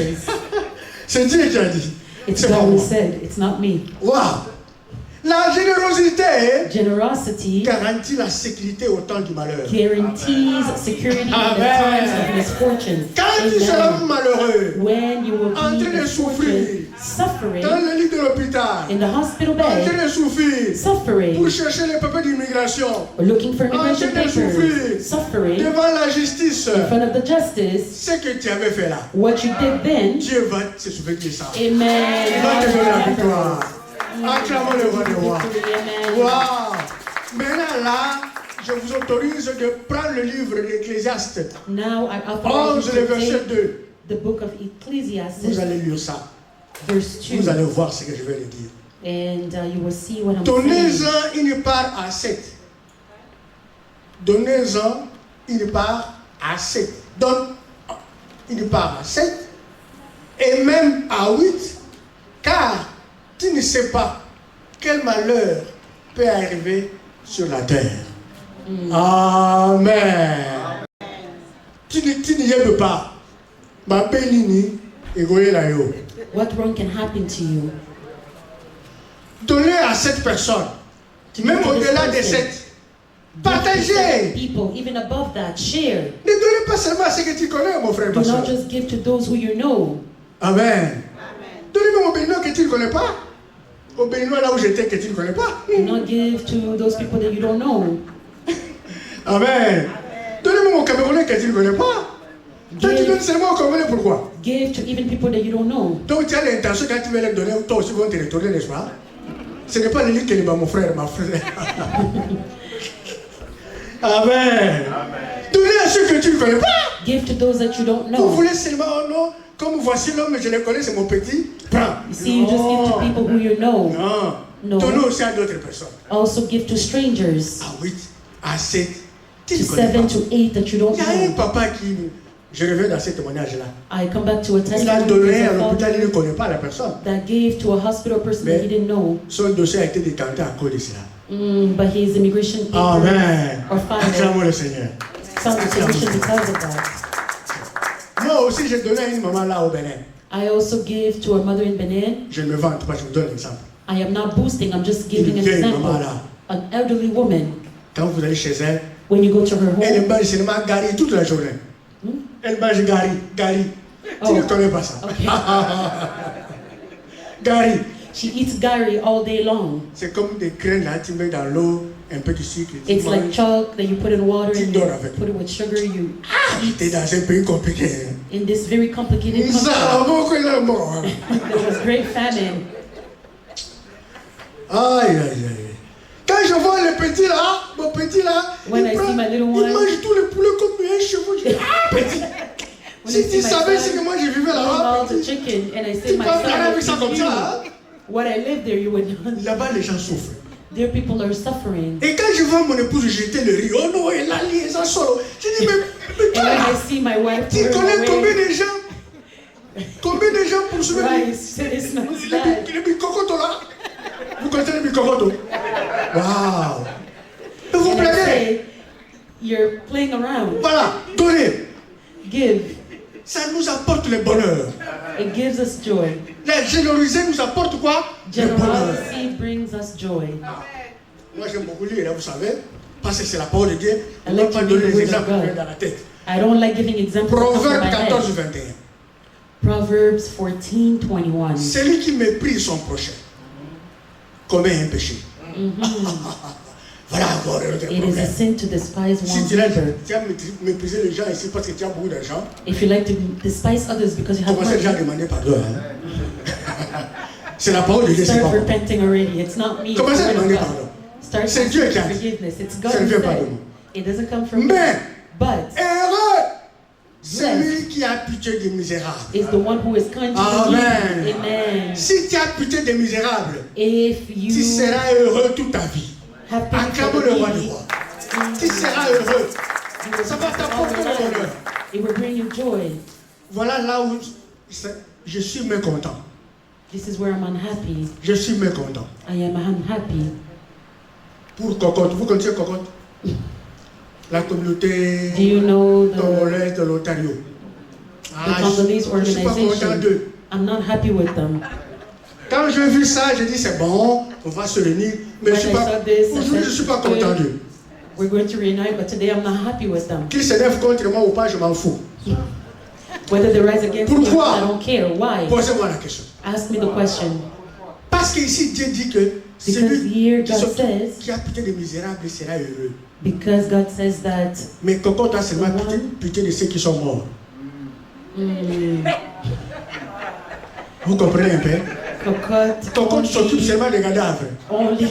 C'est Dieu qui a dit. It's C'est pas God who moi. said, it's not me. Wow. La générosité Generosity garantit la sécurité au temps du malheur. guarantees security in the Amen. times of misfortune. Quand tu seras Amen. malheureux, When you will en be train de in souffrir, suffering dans le lit de l'hôpital, in the hospital en train bed, de souffrir, suffering, pour chercher les papiers d'immigration, or looking for en immigration train de souffrir, papers, suffering devant la justice, in front of the justice, ce que tu avais fait là, what you did then, Dieu va se souvenir de ça. amen. Il va te donner la victoire. Acclamons le roi des rois. Victory, amen. Wow. Maintenant là, je vous autorise de prendre le livre d'Ecclésiaste, Now I authorize 11, you le to verset take 2. the book of Ecclesiastes, Vous allez lire ça. verse 2, Vous allez voir ce que je vais le dire. and you will see what I'm saying. Donnez-en une part à 7. Donnez-en une part à 7. Donne une part à 7 et même à 8, car tu ne sais pas quel malheur peut arriver sur la terre. Amen. Tu n'y aimes pas. Ma pénini et goyela yo. What wrong can happen to you? Donnez à cette personne, même au-delà de 7. Partagez. People, even above that, share. Ne donnez pas seulement à ceux que tu connais, mon frère, Do ma soeur. not just give to those who you know. Amen. Donnez-moi au béninois que tu ne connais pas. Au béninois là où j'étais que tu ne connais pas. Do not give to those people that you don't know. Amen. Donnez-moi au Camerounais que tu ne connais pas. Toi, tu donnes Give, seulement au Congolais, pourquoi? give to even people that you don't know. Donc tu as l'intention quand tu veux leur donner, toi aussi, ils vont te retourner, n'est-ce pas? Ce n'est pas le lit qui est mon frère, ma frère. Amen. Donnez à ceux que tu ne connais pas. Give to those that you don't Vous know. voulez seulement, oh non, comme voici l'homme, je le connais, c'est mon petit. Prends. You see, you just give to people who you know. Non. No. Donnez aussi à d'autres personnes. Also give to strangers. À 8, à 7. Tu To ne connais 7 pas. to 8 that you don't Il y a un know. papa qui, je reviens dans ce témoignage-là. I come back to a Il a testimony. donné There's à a l'hôpital, il ne father connaît pas la personne. that gave to a hospital person that he didn't know. Son dossier a été détenté à cause de cela. But his immigration papers Amen. are filed. Acclamons le Seigneur. Found immigration because of that. Moi aussi, j'ai donné à une maman là au Bénin. I also give to a mother in Benin. Je ne me vante pas, je vous donne l'exemple. I am not boosting, I'm just giving an Une vieille example. maman là. An elderly woman, Quand vous allez chez elle, when you go to her elle home, mange seulement gari toute la journée. Elle mange gari. Tu Oh. ne connais pas ça. Okay. Gari. she eats gari all day long. C'est comme des graines là, tu mets dans l'eau, un peu de sucre. Tu It's like manges. chalk that you put in water Tu and dors you avec. put it with sugar. You T'es dans un pays compliqué. Hein. in this very complicated Ça, country. beaucoup il est mort. Hein. There was great famine. Aïe, aïe, aïe. Quand je vois le petit là, mon petit là, When I il, see my little il one, mange tous les poulets comme un chevaux. Je dis, ah, petit. when Si I tu see my savais son ce que moi je vivais eating là-bas, all the petit, chicken, and I say tu my peux parler son avec ça would comme feed ça. you. Hein? What I live there, you would not. Là-bas, les gens souffrent. There people are suffering. Et quand je vois mon épouse jeter le riz, oh non, elle a lié ça solo. Je dis, mais And toi when là, I see my wife tu throwing connais combien away de gens? Combien de gens pour soulever rice, it smells bad. les bicocotos là? Vous connaissez les bicocotos? Waouh! Et vous And I blaguez? say, you're playing around. Voilà, donnez. Give. Ça nous apporte le bonheur. It gives us joy. La générosité nous apporte quoi? Le bonheur. Generosity brings us joy. Moi j'aime beaucoup lire, vous savez, parce que c'est la parole de Dieu. On I ne va like pas to donner read the les word of exemples qui viennent God. dans la tête. I don't like giving examples that come from Proverbe my 14, head. 21. Proverbs 14:21. Celui qui méprise son prochain commet un péché. Voilà encore un autre It is a problème. sin to despise Si one's tu as neighbor. méprisé les gens ici parce que tu as beaucoup d'argent, If you like to despise others because you have commencez déjà à money, demander pardon. Hein? C'est la parole de Dieu, c'est start pas moi. repenting already. It's not me. It's Commencez à the word demander of pardon. God. Start C'est Dieu qui a asking dit. forgiveness. It's God Ça ne who vient pas de said. moi. It doesn't come from me. Mais But heureux celui qui a pitié des misérables. is the one who is kind to the Amen. needy. Amen. Si tu as pitié des misérables, If tu you seras heureux toute ta vie. have pity for Acclame the le roi des needy, rois. Tu seras heureux. you will Ça va have t'apporter all le the bonheur. life. It will bring you joy. Voilà là où je suis mécontent. This is where I'm unhappy. Je suis mécontent. I am unhappy. Pour Cocotte, vous connaissez Cocotte? La communauté Do you know the congolaise de l'Ontario. Congolese je ne suis pas content organization? d'eux. I'm not happy with them. Quand j'ai vu ça, j'ai dit c'est bon, on va se réunir. Mais When je suis I pas, saw this, I aujourd'hui, said, je ne suis pas content d'eux. We're going to reunite, but today I'm not happy with them. Qu'ils s'élèvent contre moi ou pas, je m'en fous. Whether they rise against me, Pourquoi? I don't care. Why? Posez-moi la question. Ask me the question. Parce qu'ici, Dieu dit que Because here celui God says, qui a pitié des misérables sera heureux. because God says that Mais Cocotte a seulement pitié de ceux qui sont morts. Vous comprenez un peu? Cocotte s'occupe seulement des cadavres. only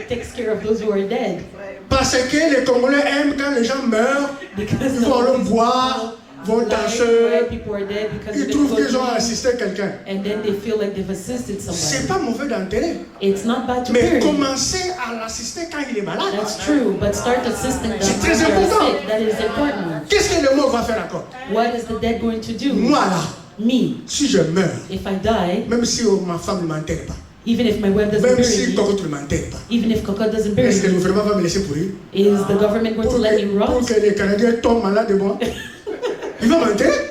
takes care of those who are dead. Parce que les Congolais aiment quand les gens meurent, Because ils vont aller boire, vont where danser, people are dead because ils they trouvent go qu'ils ont to- assisté quelqu'un. and then they feel like they've assisted C'est somebody. pas mauvais d'intérêt. It's not bad to Mais bury. commencez à l'assister quand il est malade. That's true, but start assisting them C'est très when they're important. sick. That is important. Qu'est-ce que le mort va faire encore? What is the dead going to do? Moi là, Me, si je meurs, if I die, même si ma femme ne m'enterre pas, even if my wife doesn't même bury si me, Cocotte ne m'enterre pas, even if Coco doesn't bury est-ce que le me, gouvernement va me laisser pourrir? is the government going to let me Pour rot? que les Canadiens tombent malades de moi? Il va m'enterrer?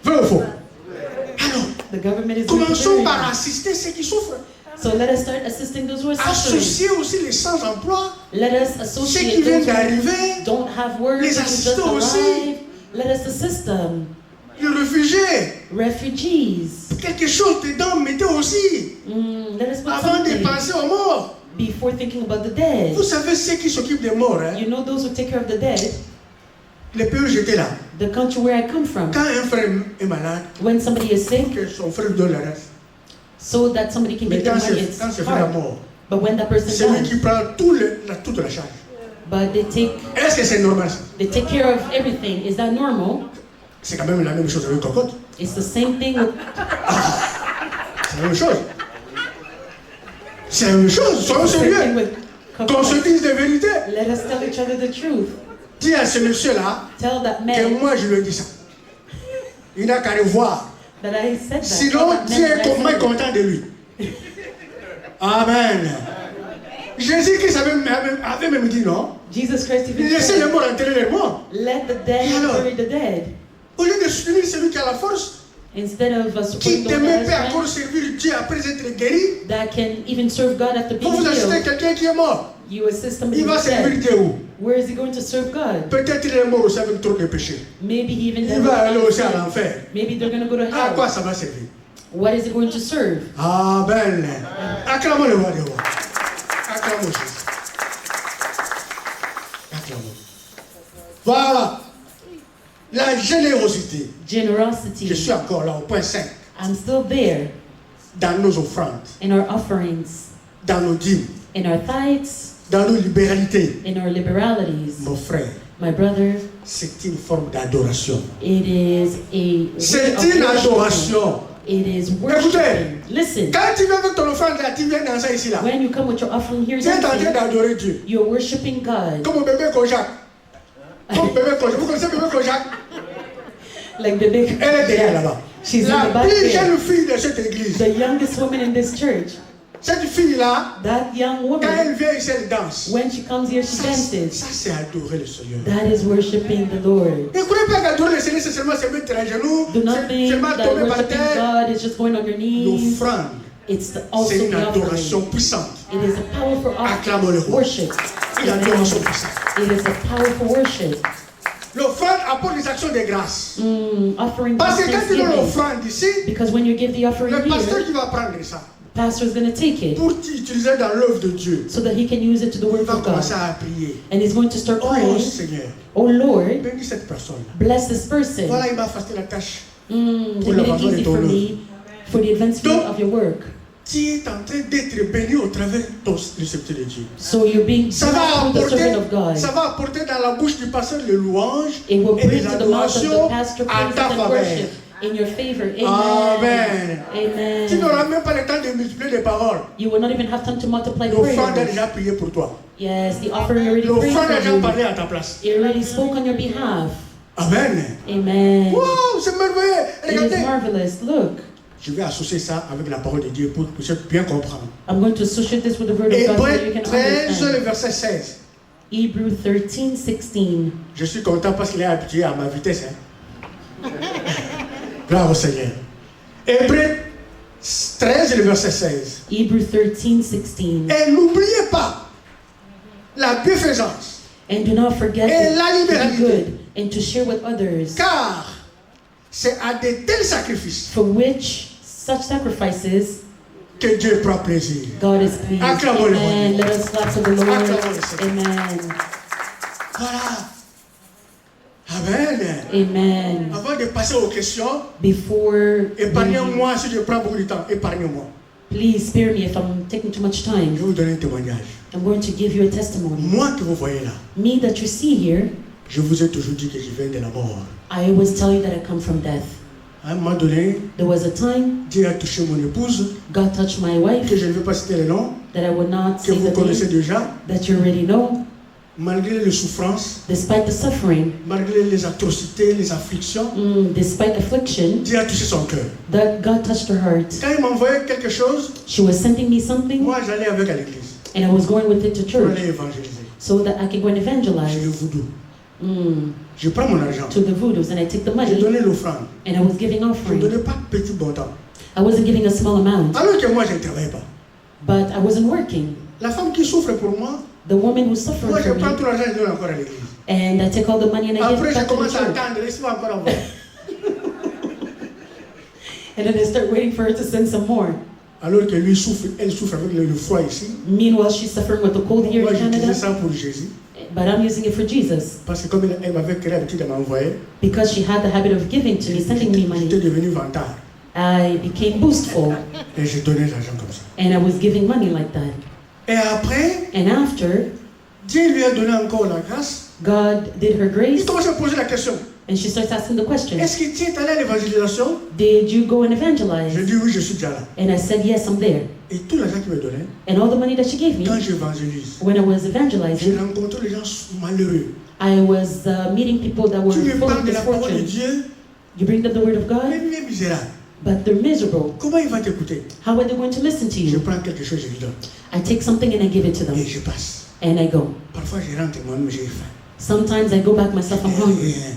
Vrai ou faux? Alors, The government is going to commençons bury par me. assister ceux qui souffrent. So let us start assisting those who are suffering. Associer aussi les sans-emploi, Let us ceux associate qui viennent those who d'arriver, don't have work, Les who are just assister aussi. alive. Let us assist them. les réfugiés. Refugees. Quelque chose dedans, mettez aussi. Let us put Avant de something penser aux morts. before thinking about the dead. Vous savez ceux qui s'occupent des morts, hein? You know those who take care of the dead? les pays où j'étais là, The country where I come from, quand un frère est malade, when somebody is sick, que son frère donne le reste. so that somebody can Mais give them quand money, c'est it's quand c'est frère hard. mort, But when that person c'est lui dies, qui prend toute la charge. but Est-ce que c'est normal ça? they take care of everything. Is that normal? C'est quand même la même chose avec Cocotte. It's the same thing with, C'est la même chose. C'est la même chose. Soyons it's the same thing sérieux. with Qu'on se dise des vérités. Let us tell each other the truth. Dis à ce monsieur-là Tell that que man moi je lui ai dit ça. Il n'a qu'à le voir. that I said that. Tell Sinon, that man Dieu that I est said it. content de lui. Amen. Jésus-Christ avait même dit non. Jesus Christ even Laissez les said, morts enterrer les morts. let the dead Et alors? bury the dead. Au lieu de soutenir celui qui a la force, Instead of qui supporting the ne one même that pas has encore strength, servir Dieu après être guéri, that can even serve God after pour being vous assister healed. quelqu'un qui est mort. You assist somebody Il va who's servir dead. Dieu où? Where is he going to serve God? Peut-être il est mort aussi avec trop de péchés. Maybe he even Il died va aller with aussi à sin. l'enfer. Maybe they're going to go to À quoi hell. ça va servir? What is it going to serve? Amen. Acclamons le roi des rois. Acclamons Jésus. Acclamons. Voilà. La générosité. Je Generosity. suis encore là au point 5. I'm still there Dans nos offrandes, in our offerings, dans nos dîmes, in our tithes, dans nos libéralités. in our liberalities. Mon frère, My brother, c'est une forme d'adoration. it is a C'est way of une worshiping. adoration. It is worshiping. Listen, Quand tu viens avec ton offrande là, tu viens danser ici là. when you come with your offering here, Tu es en train dancing, d'adorer Dieu. you're worshiping God. Comme au bébé Kojak. Comme bébé Kojak. Vous connaissez bébé Kojak? Like the big. Elle est derrière là-bas. She's in La the back plus there. jeune fille de cette église. The youngest woman in this church. Cette fille-là, That young quand woman, elle vient ici, elle danse. when she comes here, she dances. Ça c'est adorer le Seigneur. That is worshiping the Lord. Ne croyez pas qu'adorer le Seigneur, c'est seulement se mettre à genoux, Do not think seulement that tomber par worshiping terre. God is just going on your knees. L'offrande, It's c'est also une the adoration offering. puissante. It is a powerful Acclamons le roi. worship. Une adoration puissante. It is a powerful worship. L'offrande apporte des actions de grâce. Offering Parce que quand tu donnes thanksgiving. l'offrande ici, Because when you give the offering le pasteur here, qui va prendre ça the pastor is going to take it pour utiliser dans l'œuvre de Dieu, so that he can use it to the il work va of God. commencer à prier. And he's going to start Oh praying, Seigneur, oh Lord, bénis cette personne. bless this person. Voilà, il m'a facilité la tâche. They made it l'avancement de easy ton for œuvre. me for the advancement Donc, of your work. Tu es en train d'être béni au travers de ton récepteur de Dieu. So you're being Ça va blessed through the servant of God. apporter dans la bouche du pasteur les louanges It will et bring les to the mouth of the adorations pastor à praise ta and faveur. worship in your favor. Amen. Amen. Tu n'auras même pas le temps de multiplier les paroles. You will not even have time to multiply L'offrande a prayer. déjà prié pour toi. Yes, the offering already prayed L'offrande a déjà for parlé you. à ta place. It already spoke on your behalf. Amen. Amen. Wow, c'est merveilleux. It is Regardez. marvelous. Look, Je vais associer ça avec la parole de Dieu pour que vous bien comprendre. I'm going to associate this with the word of God so that you Hébreux can 13, le understand. verset 16. Hebrew 13:16. Je suis content parce qu'il est habitué à ma vitesse. Hein. Gloire au Seigneur. Hébreux 13, le verset 16. Hebrew 13:16. Et n'oubliez pas la bienfaisance, And do not forget Et la to be libéralité. good and to share with others, car c'est à de tels sacrifices for which such sacrifices que Dieu prend plaisir. God is pleased. Acclamons le Amen. Lord. Let us clap to the Lord. Acclamons le Seigneur. Amen. Voilà. Amen. Amen. Avant de passer aux questions, Before, épargnez-moi si je prends beaucoup de temps. Épargnez-moi. please spare me if I'm taking too much Je time. vais vous donner un témoignage. I'm going to give you a testimony. Moi que vous voyez là, Me that you see here, je vous ai toujours dit que je viens de la mort. I always tell you that I come from death. À un moment donné, There was a time Dieu a touché mon épouse, God touched my que wife, je ne vais pas citer le nom, that I would not que say vous the connaissez name, déjà. that you already know. Malgré les souffrances, Despite the suffering, malgré les atrocités, les afflictions, despite affliction, Dieu a touché son cœur. that God touched her heart. Quand il m'envoyait quelque chose, She was sending me something, moi j'allais avec à l'église and I was going with it to pour church aller évangéliser. so that I can go and J'ai le evangelize voodoo. Je prends mon argent, to the voodoos, and I take the je money, donnais l'offrande. and I was giving Je ne offering. donnais pas petit montant. I wasn't giving a small amount, Alors que moi je ne travaillais pas. but I wasn't working. La femme qui souffre pour moi, The woman who's suffering moi je for prends me, tout l'argent et je donne encore à l'église. and I take all the money and I give Après it je back to the commence à church. attendre, laisse-moi encore envoyer. And then I start waiting for her to send some more. Alors que lui souffre, elle souffre avec le froid ici. Meanwhile, she's suffering with the cold here Moi in j'utilisais Canada. ça pour Jésus. but I'm using it for Jesus. Parce que comme elle m'avait créé l'habitude de m'envoyer, Because she had the habit of giving to me, sending me j'étais money, devenu vantard. I became boastful Et je donnais l'argent comme ça. and I was giving money like that. Et après, And after, Dieu lui a donné encore la grâce. God did her Il grace commence à poser la question. and she starts asking the question, Est-ce que tu es allé à l'évangélisation? did you go and Je evangelize? dis oui, je suis déjà là. And I said, yes, I'm there. Et tout l'argent qu'il me donnait, And all the money that she gave me, quand j'évangélise, when I was je evangelizing, rencontre les gens malheureux. I was meeting people that were Tu me full of parles de la parole de misfortune. Dieu, You bring them the word of God, même les misérables. but they're miserable. Comment il va t'écouter? How are they going to listen to Je you? prends quelque chose, je lui donne. I take something and I give it to Et them, je passe. and I go. Parfois, je rentre moi-même, j'ai faim. Sometimes I go back myself, I'm Et hungry. rien.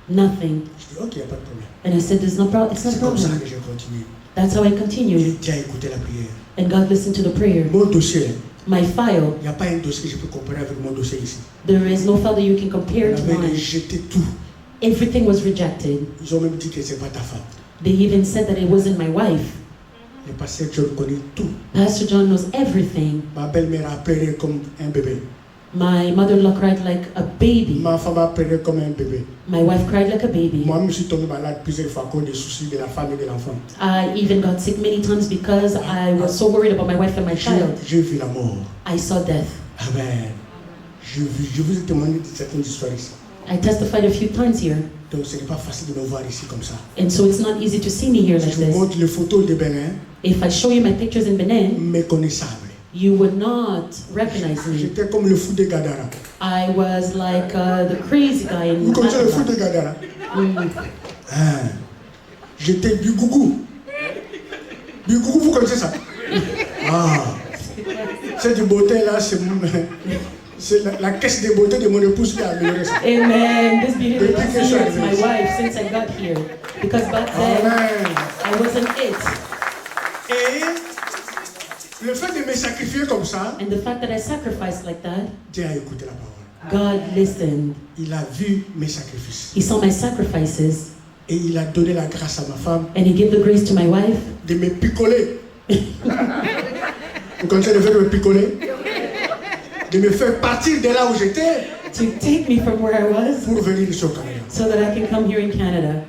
Nothing. Je dis, ok, il n'y a pas de problème. And I said, it's not a C'est comme ça problem. que j'ai continué. That's how I Et continued. Dieu a écouté la prière. And God listened to the prayer. Mon dossier, My file, il n'y a pas un dossier que je peux comparer avec mon dossier ici. there is no file that you can On compare to avait mine. rejeté tout. Everything was rejected. Ils ont même dit que ce n'est pas ta femme. They even said that it wasn't my wife. Le pasteur John connaît tout. Pastor John knows everything. Ma belle-mère a pleuré comme un bébé. My mother-in-law cried like a baby. Ma femme a pleuré comme un bébé. My wife cried like a baby. Moi, je suis tombé malade plusieurs fois à cause des soucis de la femme et de l'enfant. I even got sick many times because I was so worried about my wife and my child. J'ai vu la mort. I saw death. Amen. Je vous ai témoigné de certaines histoires ici. I testified a few times here. Donc ce n'est pas facile de me voir ici comme ça. And so it's not easy to see me here Si like je vous this. montre les photos de Bénin, If I show you my pictures in Benin, méconnaissable. you would not recognize me. J'étais comme le fou de Gadara. I was like the crazy guy in Vous connaissez le fou Africa. de Gadara? Mm. Hein. J'étais Bigougou. Bigougou, vous connaissez ça? Ah. C'est du beauté là, c'est la caisse de beauté de mon épouse qui a amélioré ça. Amen. This beauty Depuis that que you je see suis here is my arrivé. wife since I got here. Because back then, Amen. I wasn't it. Et le fait de me sacrifier comme ça, And the fact that I sacrificed like that, Dieu a écouté la parole. God listened. Il a vu mes sacrifices. He saw my sacrifices Et il a donné la grâce à ma femme and He gave the grace to my wife de me picoler. Vous connaissez le fait de me picoler? De me faire partir de là où j'étais to take me from where I was pour venir ici au Canada. so that I can come here in Canada.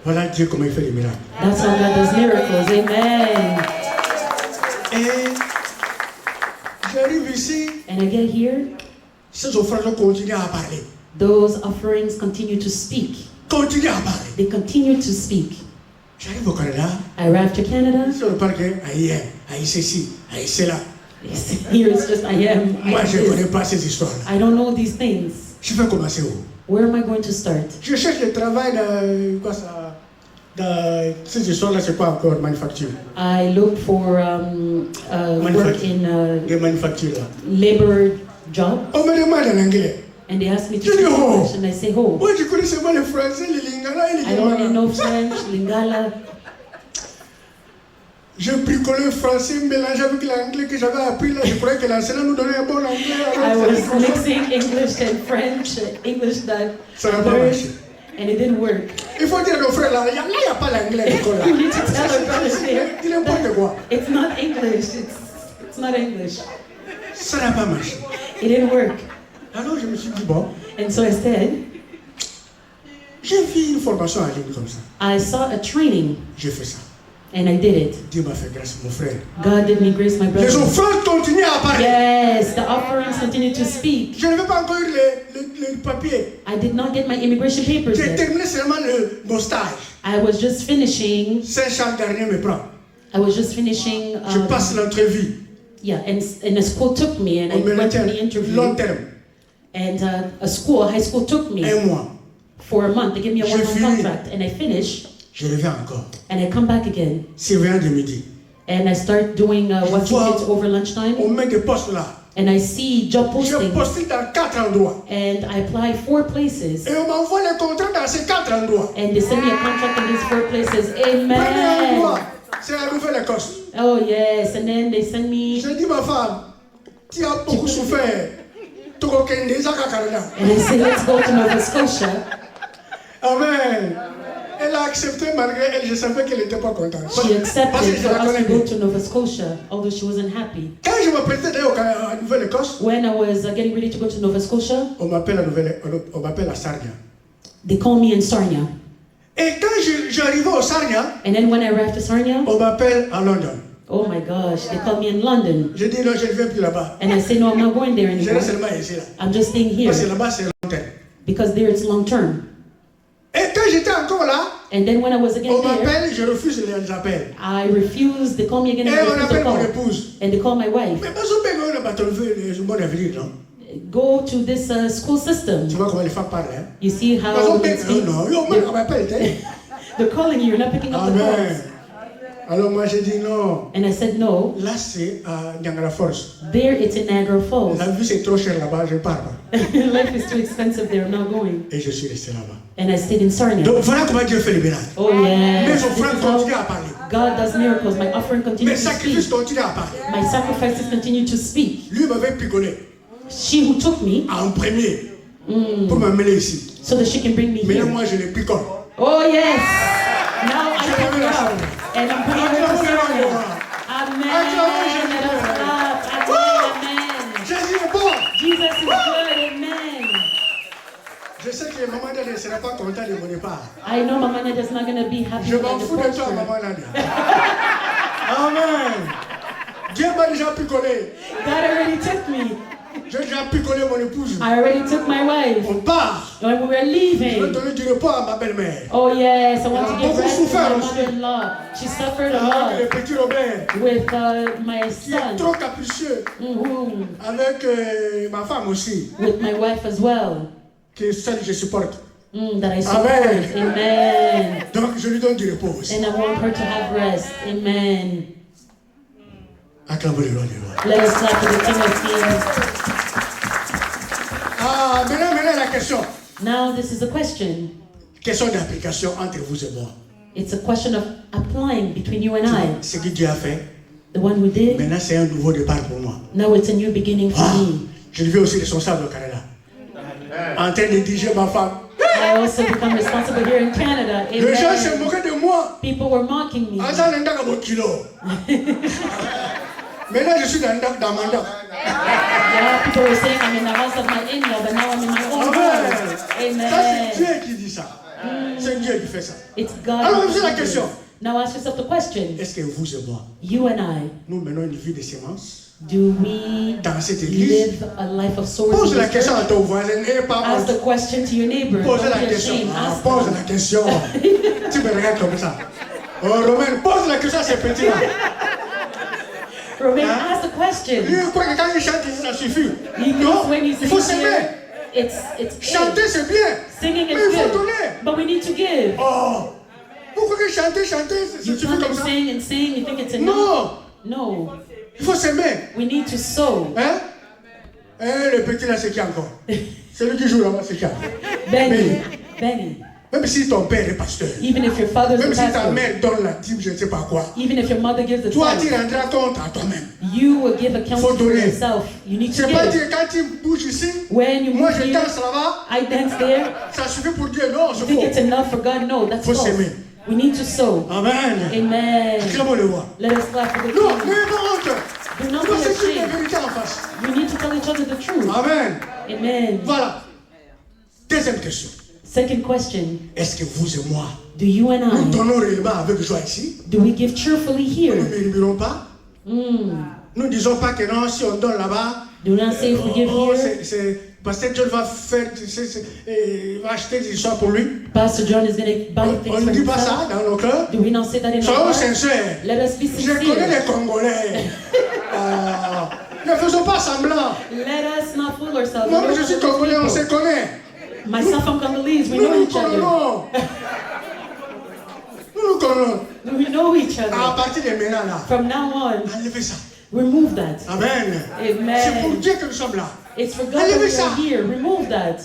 Voilà Dieu comment il fait des miracles. That's how God does miracles. Amen. Et j'arrive ici, And I get here, ces offrandes continuent à parler. those offerings continue to speak. Continuent à parler. They continue to speak. J'arrive au Canada, I arrived to Canada. sur le parc, aïe, aïe, ceci, aïe, cela. Here it's just I am. Moi, je ne I, connais pas ces histoires-là. I don't know these things. Je vais commencer où? Where am I going to start? Je cherche le travail dans, quoi ça, dans ces histoires-là, c'est quoi encore, manufacture? I look for work in Les manufactures là. labor job, On me demande en anglais. and they ask me to You speak know. English, and I say, "Oh, Moi, je connais seulement le français, le lingala et le I don't really guimara. know French, Lingala." Je bricolais français mélangé avec l'anglais que j'avais appris là. Je croyais que l'enseignant nous donnait un bon anglais. I was mixing English and French, English that Ça n'a pas learned, marché. and it didn't work. Il faut dire aux frères là, il n'y a pas l'anglais à l'école là. You need to tell our brothers there Dis n'importe quoi. that it's not English. It's not English. Ça n'a pas marché. It didn't work. Alors je me suis dit, bon, And so I said, j'ai fait une formation en ligne comme ça. I saw a training, J'ai fait ça. and I did it. Dieu m'a fait grâce, mon frère. God did me grace, my Les brother. offrandes continuent à apparaître. Yes, the offerings continue to speak. Je n'avais pas encore eu le papier. I did not get my immigration papers J'ai yet. terminé seulement mon stage. I was just finishing. Saint-Charles dernier me prend. I was just finishing. Je passe l'entrevue. Yeah, and a school took me, and I On me went to retient the interview. long terme. And a high school took me Un mois. for a month. They gave me a Je 1-month finis. contract, and I finish, Je reviens encore. and I come back again, Surveillant de midi. and I start doing watching Wow. kids over lunchtime, On met des postes là. and I see job Je postings, postule dans 4 endroits. and I apply 4 places, Et on m'envoie les contrats dans ces 4 endroits. and they send me a contract in these 4 places. Premier endroit, Amen. c'est la Nouvelle-Écosse. Oh yes, and then they send me, J'ai dit, ma femme, tu as beaucoup souffert. Toko Kende, Zaka Canada. and I say, let's go to Nova Scotia. Amen. Et Elle a accepté malgré elle. Je savais qu'elle n'était pas contente. She Parce que accepted je for la us connais to go bien. to Nova Scotia, although she wasn't happy. Quand je m'apprêtais d'aller en Nouvelle-Écosse, When I was getting ready to go to Nova Scotia, on m'appelle à Sarnia. they called me in Sarnia. Et quand j'arrivais au Sarnia, And then when I arrived to Sarnia, on m'appelle à London. oh my gosh, they called me in London. Je dis non, je ne viens plus là-bas. And I said, no, I'm not going there Je anymore. reste seulement ici là. I'm just staying here. Parce que là-bas c'est long terme. Because there it's long term. Et quand j'étais encore là, And then when I was again on there, m'appelle, je refuse les appels. I refused. They called me again Et and I on refused appelle the mon call. épouse. And they called my wife. Mais pas au Bénin, on va te lever les bon avenir, non? Go to this school system. Tu vois comment les femmes parlent, hein? You see Pas how au they Bénin, speak? non. Yo, moi, on m'appelle, hein? They're calling you. You're not picking up the calls. Amen. Alors moi j'ai dit non. And I said no. Là c'est à Niagara Falls. There it's in Niagara Falls. La vie c'est trop cher là-bas, je pars pas. Life is too expensive there. I'm not going. Et je suis resté là-bas. And I stayed in Sarnia. Donc voilà comment Dieu fait les miracles. Oh yes. Mes This offrandes is how continuent à parler. God does miracles. My offering Mes continues to sacrifices speak. continuent à parler. My sacrifices continue to speak. Lui m'avait picolé She who took me en premier pour m'amener ici. so that she can bring me Maintenant here. moi je les picole. Oh yes. Now I come down and I'm bringing her to Sarnia. Amen. Let us clap. Amen. Jésus est bon. Jesus is good. Amen. Je sais que maman Nadia ne sera pas contente de mon départ. I know Mama Nadia's not going to be happy Je with m'en my fous de toi, departure. maman Nadia. Amen. Dieu m'a déjà picolé. God already took me. J'ai déjà picolé mon épouse. I already took my wife. On part. When we were Je vais leaving. donner du repos à ma belle-mère. Oh yes, I want to give Beaucoup rest to souffert my aussi. mother-in-law. She suffered a Avec le lot petit Robert, with my qui est son. trop capricieux. Mhm. Avec ma femme aussi, With my wife as well. que seule je supporte. That I support. Amen. Amen. Donc je lui donne du repos aussi. And I want her to have rest. Amen. Acclamons le roi des rois. Let us clap for the King of Kings. Ah, maintenant la question. Now this is a question. Question d'application entre vous et moi. It's a question of applying between you and I. Ce que Dieu a fait, The one who did. maintenant c'est un nouveau départ pour moi. Now it's a new beginning for Ah, me. je deviens aussi responsable au Canada. En train de diriger ma femme. I also become responsible here in Canada. Les gens se Amen. moquaient de moi. People were mocking me. En train de faire mon kilo. Maintenant je suis dans mon doc. Yeah, people were saying I'm in the house of my in-law, but now I'm in my own Amen. house. Ça c'est Amen. Dieu qui dit ça. C'est Dieu qui fait ça. It's God. Alors, who posez la does question. this. Now ask yourself the question. Est-ce que vous et moi, You and I, nous menons une vie de sémence do we dans cette église? live a life of swords Pose in la this question à church? ton voisin et pas Ask the moi. question to your neighbor. Pose Don't la be question. ashamed. Ah, Ask pose them. la question. Tu me regardes comme ça. Oh, Romain, pose la question à ces petits-là. Romain, Hein? ask the question. Lui, il croit que quand il chante, ça suffit. He Non, knows when he's il faut singing s'aimer. here. It's Chanter, it. c'est bien. Singing Mais is il faut good. donner. But we need to give. Oh, pourquoi que chanter, You c'est suffit come comme and ça? sing and sing, you think it's enough? Non, No. il faut s'aimer. We need to sow. Hein? Le petit là, c'est qui encore? Celui qui joue là-bas, c'est qui? Benny. Même si ton père est pasteur, Even if your father's même a si ta pastor, mère donne la dîme, je ne sais pas quoi, even if your mother gives the toi tu tithe, rendras compte à toi-même. you will give account Faut for donner. yourself. You need to C'est pas give. dire quand tu bouges ici, When you moi move je here, danse là-bas, I dance there. ça suffit pour Dieu. Non, You c'est think faux. it's enough for God? No, that's Faut false. s'aimer. We need to sow. Amen. Amen. Acclamons le roi. Let us clap for the Non, King. n'ayez pas honte. Do not Il faut be se dire la ashamed. vérité en face. You need to tell each other the truth. Amen. Amen. Voilà. Deuxième question. Second question. Est-ce que vous et moi, Do you and nous I, donnons réellement avec joie ici? do we give cheerfully Nous ne here? murmurons pas. Mm. Nous ne disons pas que non, si on donne là-bas, Do not say if we give here, parce que Dieu va faire, il va acheter des histoires pour lui. Pastor John is going to buy On things ne for dit pas himself. ça dans nos cœurs. Do we not say that in our Soyons heart? sincères. Let us be Je connais sincere. les Congolais. Ah, ne faisons pas semblant. Let us not fool ourselves. Moi, We je know suis those Congolais, on se people. connaît. Myself, I'm Congolese. We Nous know nous each other. connaissons. Nous nous connaissons. We know each À other. partir de maintenant, là, From now on, enlevez ça. remove that. Amen. C'est pour Amen. Dieu que nous sommes là. It's for God that we Enlevez are ça. here. Remove that.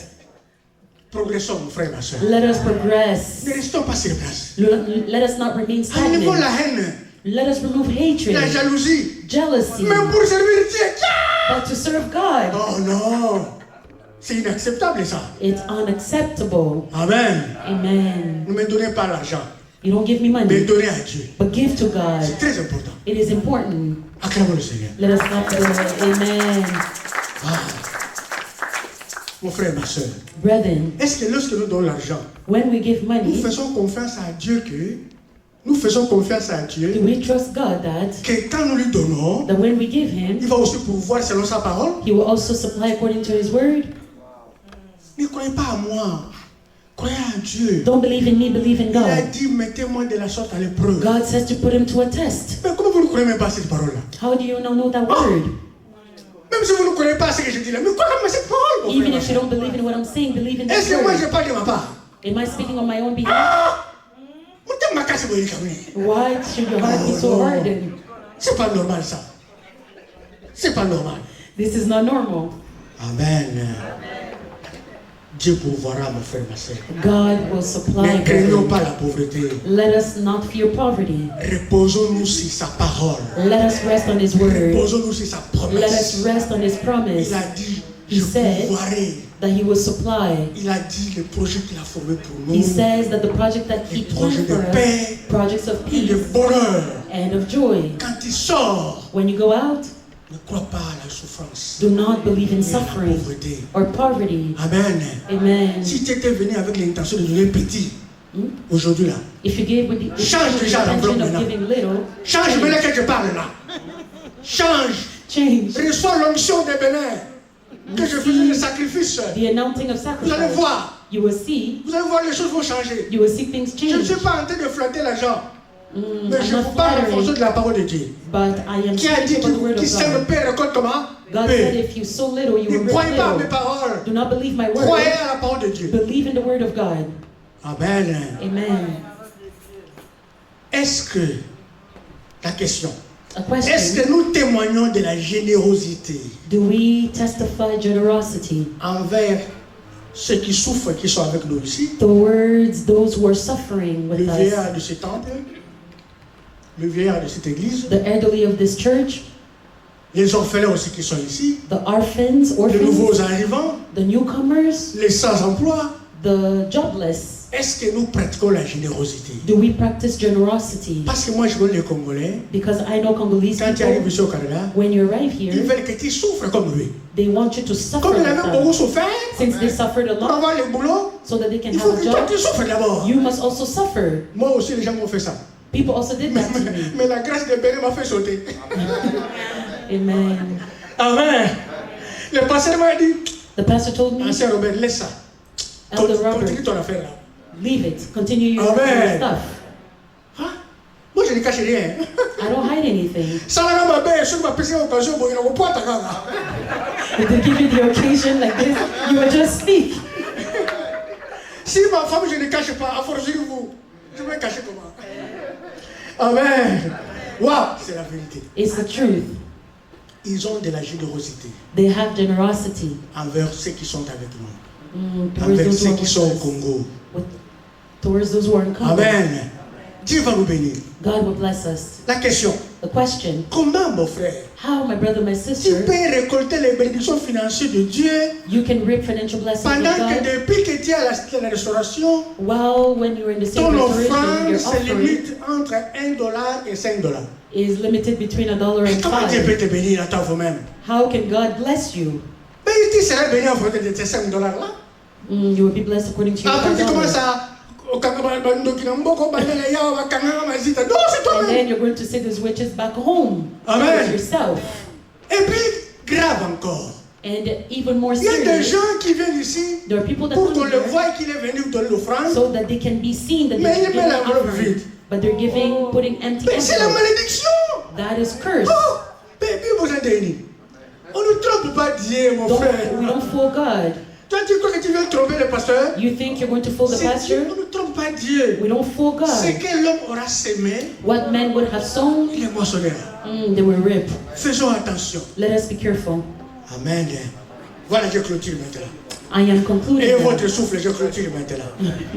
Progressons, mon frère, ma soeur. Let us progress. Ne restons pas sur place. Let us not remain Enlevons la stagnant. haine, Let us remove la hatred, jalousie. jealousy, Même pour servir Dieu. but to serve God. Oh non. C'est inacceptable ça. It's unacceptable. Amen. Amen. Ne me donnez pas l'argent, You don't give me mais money, donnez à Dieu. but give to God. C'est très important. It is important. Acclamons le Seigneur. Let us not do it. Amen. Mon frère, ma soeur, Brethren, est-ce que lorsque nous donnons l'argent, when we give nous money, faisons confiance à Dieu nous faisons confiance à do Dieu we trust God que quand nous lui donnons, that when we give il Him, va aussi pourvoir selon sa parole? He will also supply according to His word? Ne croyez pas à moi, croyez à Dieu. Don't believe in me, believe in Il a God. dit, mettez-moi de la sorte à l'épreuve. God says to put Him to a test. Mais comment vous ne croyez même pas à cette parole-là? How do you not know that word? Même si vous ne croyez pas à ce que je dis là, mais croyez à cette parole, mon Even frère. if you don't believe in what I'm saying, believe in Est-ce that que moi je word. parle de ma part? Am I speaking on my own behalf? Why should your heart be so hardened? C'est pas normal ça. C'est pas normal. This is not normal. Amen. Dieu pourvoira, mon frère, ma soeur. God will supply. Ne craignons brethren. pas la pauvreté. Let us not fear poverty. Reposons-nous sur sa parole. Let us rest on His word. Reposons-nous sur sa Let us promesse. rest on His promise Il a dit, He je said pourvoirai. that He will supply. Il a dit le projet qu'il a formé pour nous. He says that the project that He Projet planned de for us, paix projects of et de peace bonheur. and of joy. Quand il sort, When you go out, ne crois pas à la souffrance do not believe in et à la suffering pauvreté. or poverty. Amen. Amen. Si tu étais venu avec l'intention de donner petit, aujourd'hui là, If you gave with the Change déjà intention l'enveloppe of maintenant. giving little, change maintenant que je parle là. Change. change. Reçois l'onction des bénins. Que je faisais le sacrifice. The announcing of Vous allez sacrifice. voir. You will see. Vous allez voir, les choses vont changer. You will see things Je ne change. suis pas en train de flatter l'argent. Mais I'm je not vous parle en fonction flattering, de la parole de Dieu. but I am Qui a dit speaking about the word qui of sème God. paix récolte comment? God said, Paix. if you sow little, you will Ne reap croyez pas à mes little. paroles. Do not believe my word. Croyez à la parole de Dieu. Believe in the word of God. Amen. Amen. Est-ce que, la question, A est-ce question. que nous témoignons de la générosité Do we testify generosity envers ceux qui souffrent, qui sont avec nous ici? towards those who are suffering Le with us? vieillard de ce temple, le vieillard de cette église, The elderly of this church, les orphelins aussi qui sont ici, the orphans, les nouveaux orphans, arrivants, the newcomers, les sans-emploi. the jobless. Est-ce que nous pratiquons la générosité? Do we practice generosity? Parce que moi je connais les Congolais, Because I know Congolese quand tu arrives people, ici au Canada, when you arrive ils here, veulent que tu souffres comme lui. they want you to suffer Comme il with avait beaucoup them. souffert, Since they suffered a pour lot, avoir le boulot, so that they can il faut have a que toi job, tu souffres d'abord. you must also suffer. Moi aussi les gens m'ont fait ça. People also did that to me. Mais la grâce de Bénin m'a fait sauter. Amen. Amen. Le pasteur m'a dit, The pastor told me, ancien Robert, laisse ça. Elder Continue Robert, ton affaire là. leave it. Continue your Amen. stuff. Hein? Moi je ne cache rien. I don't hide anything. Ça là m'a bien, sur ma petite occasion, bon, il n'a pas ta gamme. If they give you the occasion like this, you will just speak. Si ma femme je ne cache pas, à force de vous, je vais cacher comment? Amen. Waouh, c'est la vérité. It's the truth. Ils ont de la générosité They have generosity envers ceux qui sont avec nous, towards envers those who ceux are qui sont au with us, Congo. towards those who are in Congo. Amen. Dieu va nous bénir. God will bless us. La question, The question, comment mon frère, how, my brother, my tu sister, peux récolter les bénédictions financières de Dieu you can reap financial blessings from pendant que God, depuis que tu es à la restauration, while when you're in the same ton restoration, offrande your se offering limite entre $1 et $5. is limited between $1 and Comment Dieu peut $5. te bénir à toi vous-même? How can God bless you? Mais tu seras béni en fonction de tes $5 là. You will be blessed according to your Après tu commences $5. à non, c'est And toi-même. then you're going to say these witches back home. Amen. Towards yourself. Et puis, grave encore. And even more Il y a des serious, gens qui viennent ici there are people that pour qu'on come le here voie qu'il est venu donner l'offrande. so that they can be seen that Mais they're il giving met l'enveloppe offering, vide. but they're putting empty Mais c'est la envelopes. malédiction. That is cursed. Oh, mais puis vous êtes bénis. On ne trompe pas Dieu, mon frère. We don't fool God. Toi, tu crois que tu viens tromper le pasteur? You think you're going to fool the C'est Dieu. pastor? On ne trompe pas Dieu. We don't fool Ce God. que l'homme aura sémé, What man would have sown, il est moissonnera. they will reap. Faisons attention. Let us be careful. Amen. Voilà, je clôture maintenant. I am concluding Et now. votre souffle, je clôture maintenant.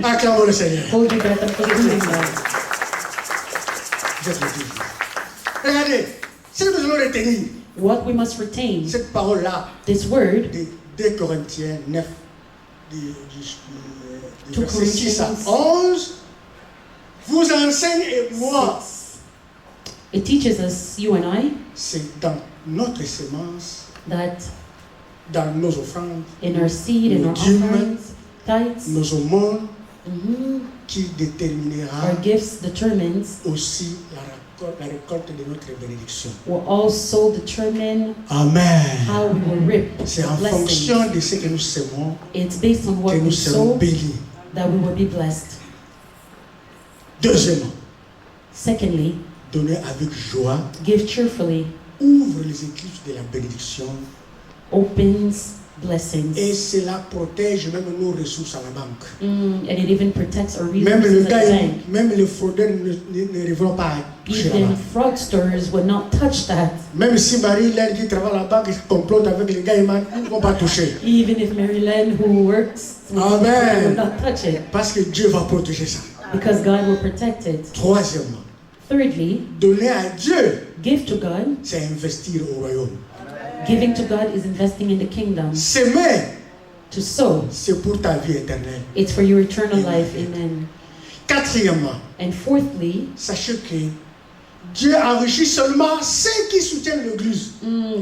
Acclamons le Seigneur. Hold your breath. I'm concluding now. Je clôture. Regardez, si nous allons retenir What we must retain, cette parole-là this word, de 2 Corinthiens 9, du 2 verset 6 à Corinthians 11, vous enseigne et moi. 6. It teaches us, you and I, C'est dans notre sémence, that dans nos offrandes, in our seed, in our offerings, tithes, nos aumônes, mhm, qui déterminera our gifts determines, aussi la récolte de notre bénédiction. will also determine Amen. how we will reap C'est the en blessings. fonction de ce que nous sémons It's based on what que nous we serons sow bénis. that we will be blessed. Deuxièmement, Secondly, donner avec joie give cheerfully, ouvre les éclipses de la bénédiction opens blessings. et cela protège même nos ressources à la banque. And it even protects our Même, le resources at gars, the bank. même les fraudeurs ne reviendront pas toucher la Even banque. fraudsters would not touch that. Même si Marie-Hélène qui travaille à la banque complote avec les gars, ils ne vont pas toucher. Even if Maryland, who works, Amen. will not touch it, Parce que Dieu va protéger ça. because God will protect it. Troisièmement, Thirdly, donner à Dieu, give to God. c'est investir au royaume. Giving to God is investing in the kingdom. S'aimer, To sow, c'est pour ta vie éternelle. it's for your eternal Amen. life. Amen. Quatrièmement, And fourthly, sachez que Dieu enrichit seulement ceux qui soutiennent l'Église,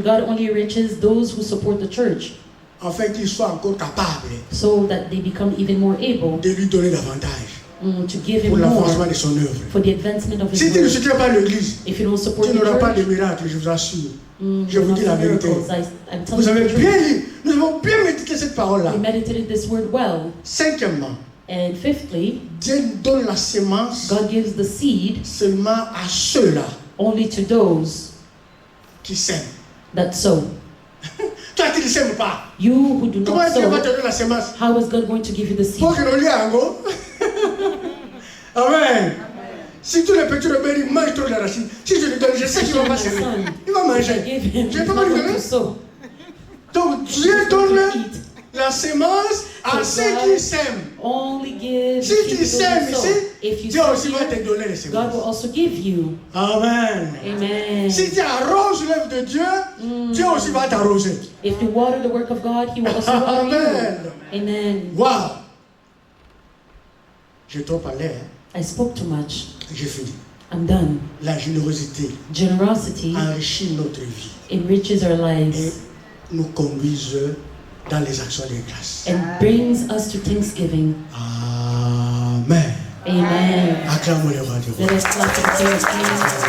God only enriches those who support the church, afin qu'ils soient encore capables so that they become even more able de lui donner davantage to give pour Him l'avancement more de son œuvre. for the advancement of Si His tu ne word. soutiens pas l'Église, If you don't support tu the n'auras pas de church, miracle, je vous assure. Je you'll vous not dis la see vérité. miracles. I'm telling Vous you avez the bien truth. lu, nous avons bien médité cette parole-là. We meditated this word well. Cinquièmement, And fifthly, Dieu donne la sémence God gives the seed seulement à ceux-là only to those qui s'aiment. that sow. Toi qui ne s'aimes pas, You who do comment not Dieu va te sow, donner la sémence? how is God going to give you the seed? Pour que nous lions en gros. Amen. Si tous les petits rebelles mangent trop de la racine, si je lui donne, je sais qu'il va pas s'aimer. Il va I manger. give him, Je he's ne peux not pas lui going donner. to sow. Donc Dieu He's going donne to eat. la sémence à So ceux God qui s'aiment. Only give Si the tu seed to those sèmes who sow. ici, If you Dieu sow aussi va te here, donner les God will sémences. also give you. Amen. Amen. Si tu arroses l'œuvre de Dieu, Dieu aussi va t'arroser. If you water the work of God, He will also water Amen. you. Amen. Waouh. J'ai trop parlé, hein? I spoke too much. J'ai fini. I'm done. La générosité Generosity enrichit notre vie enriches our et lives nous conduise dans les actions de grâce. and brings us to thanksgiving. Amen. Amen. Acclamons le roi du roi. Let us clap and praise Him.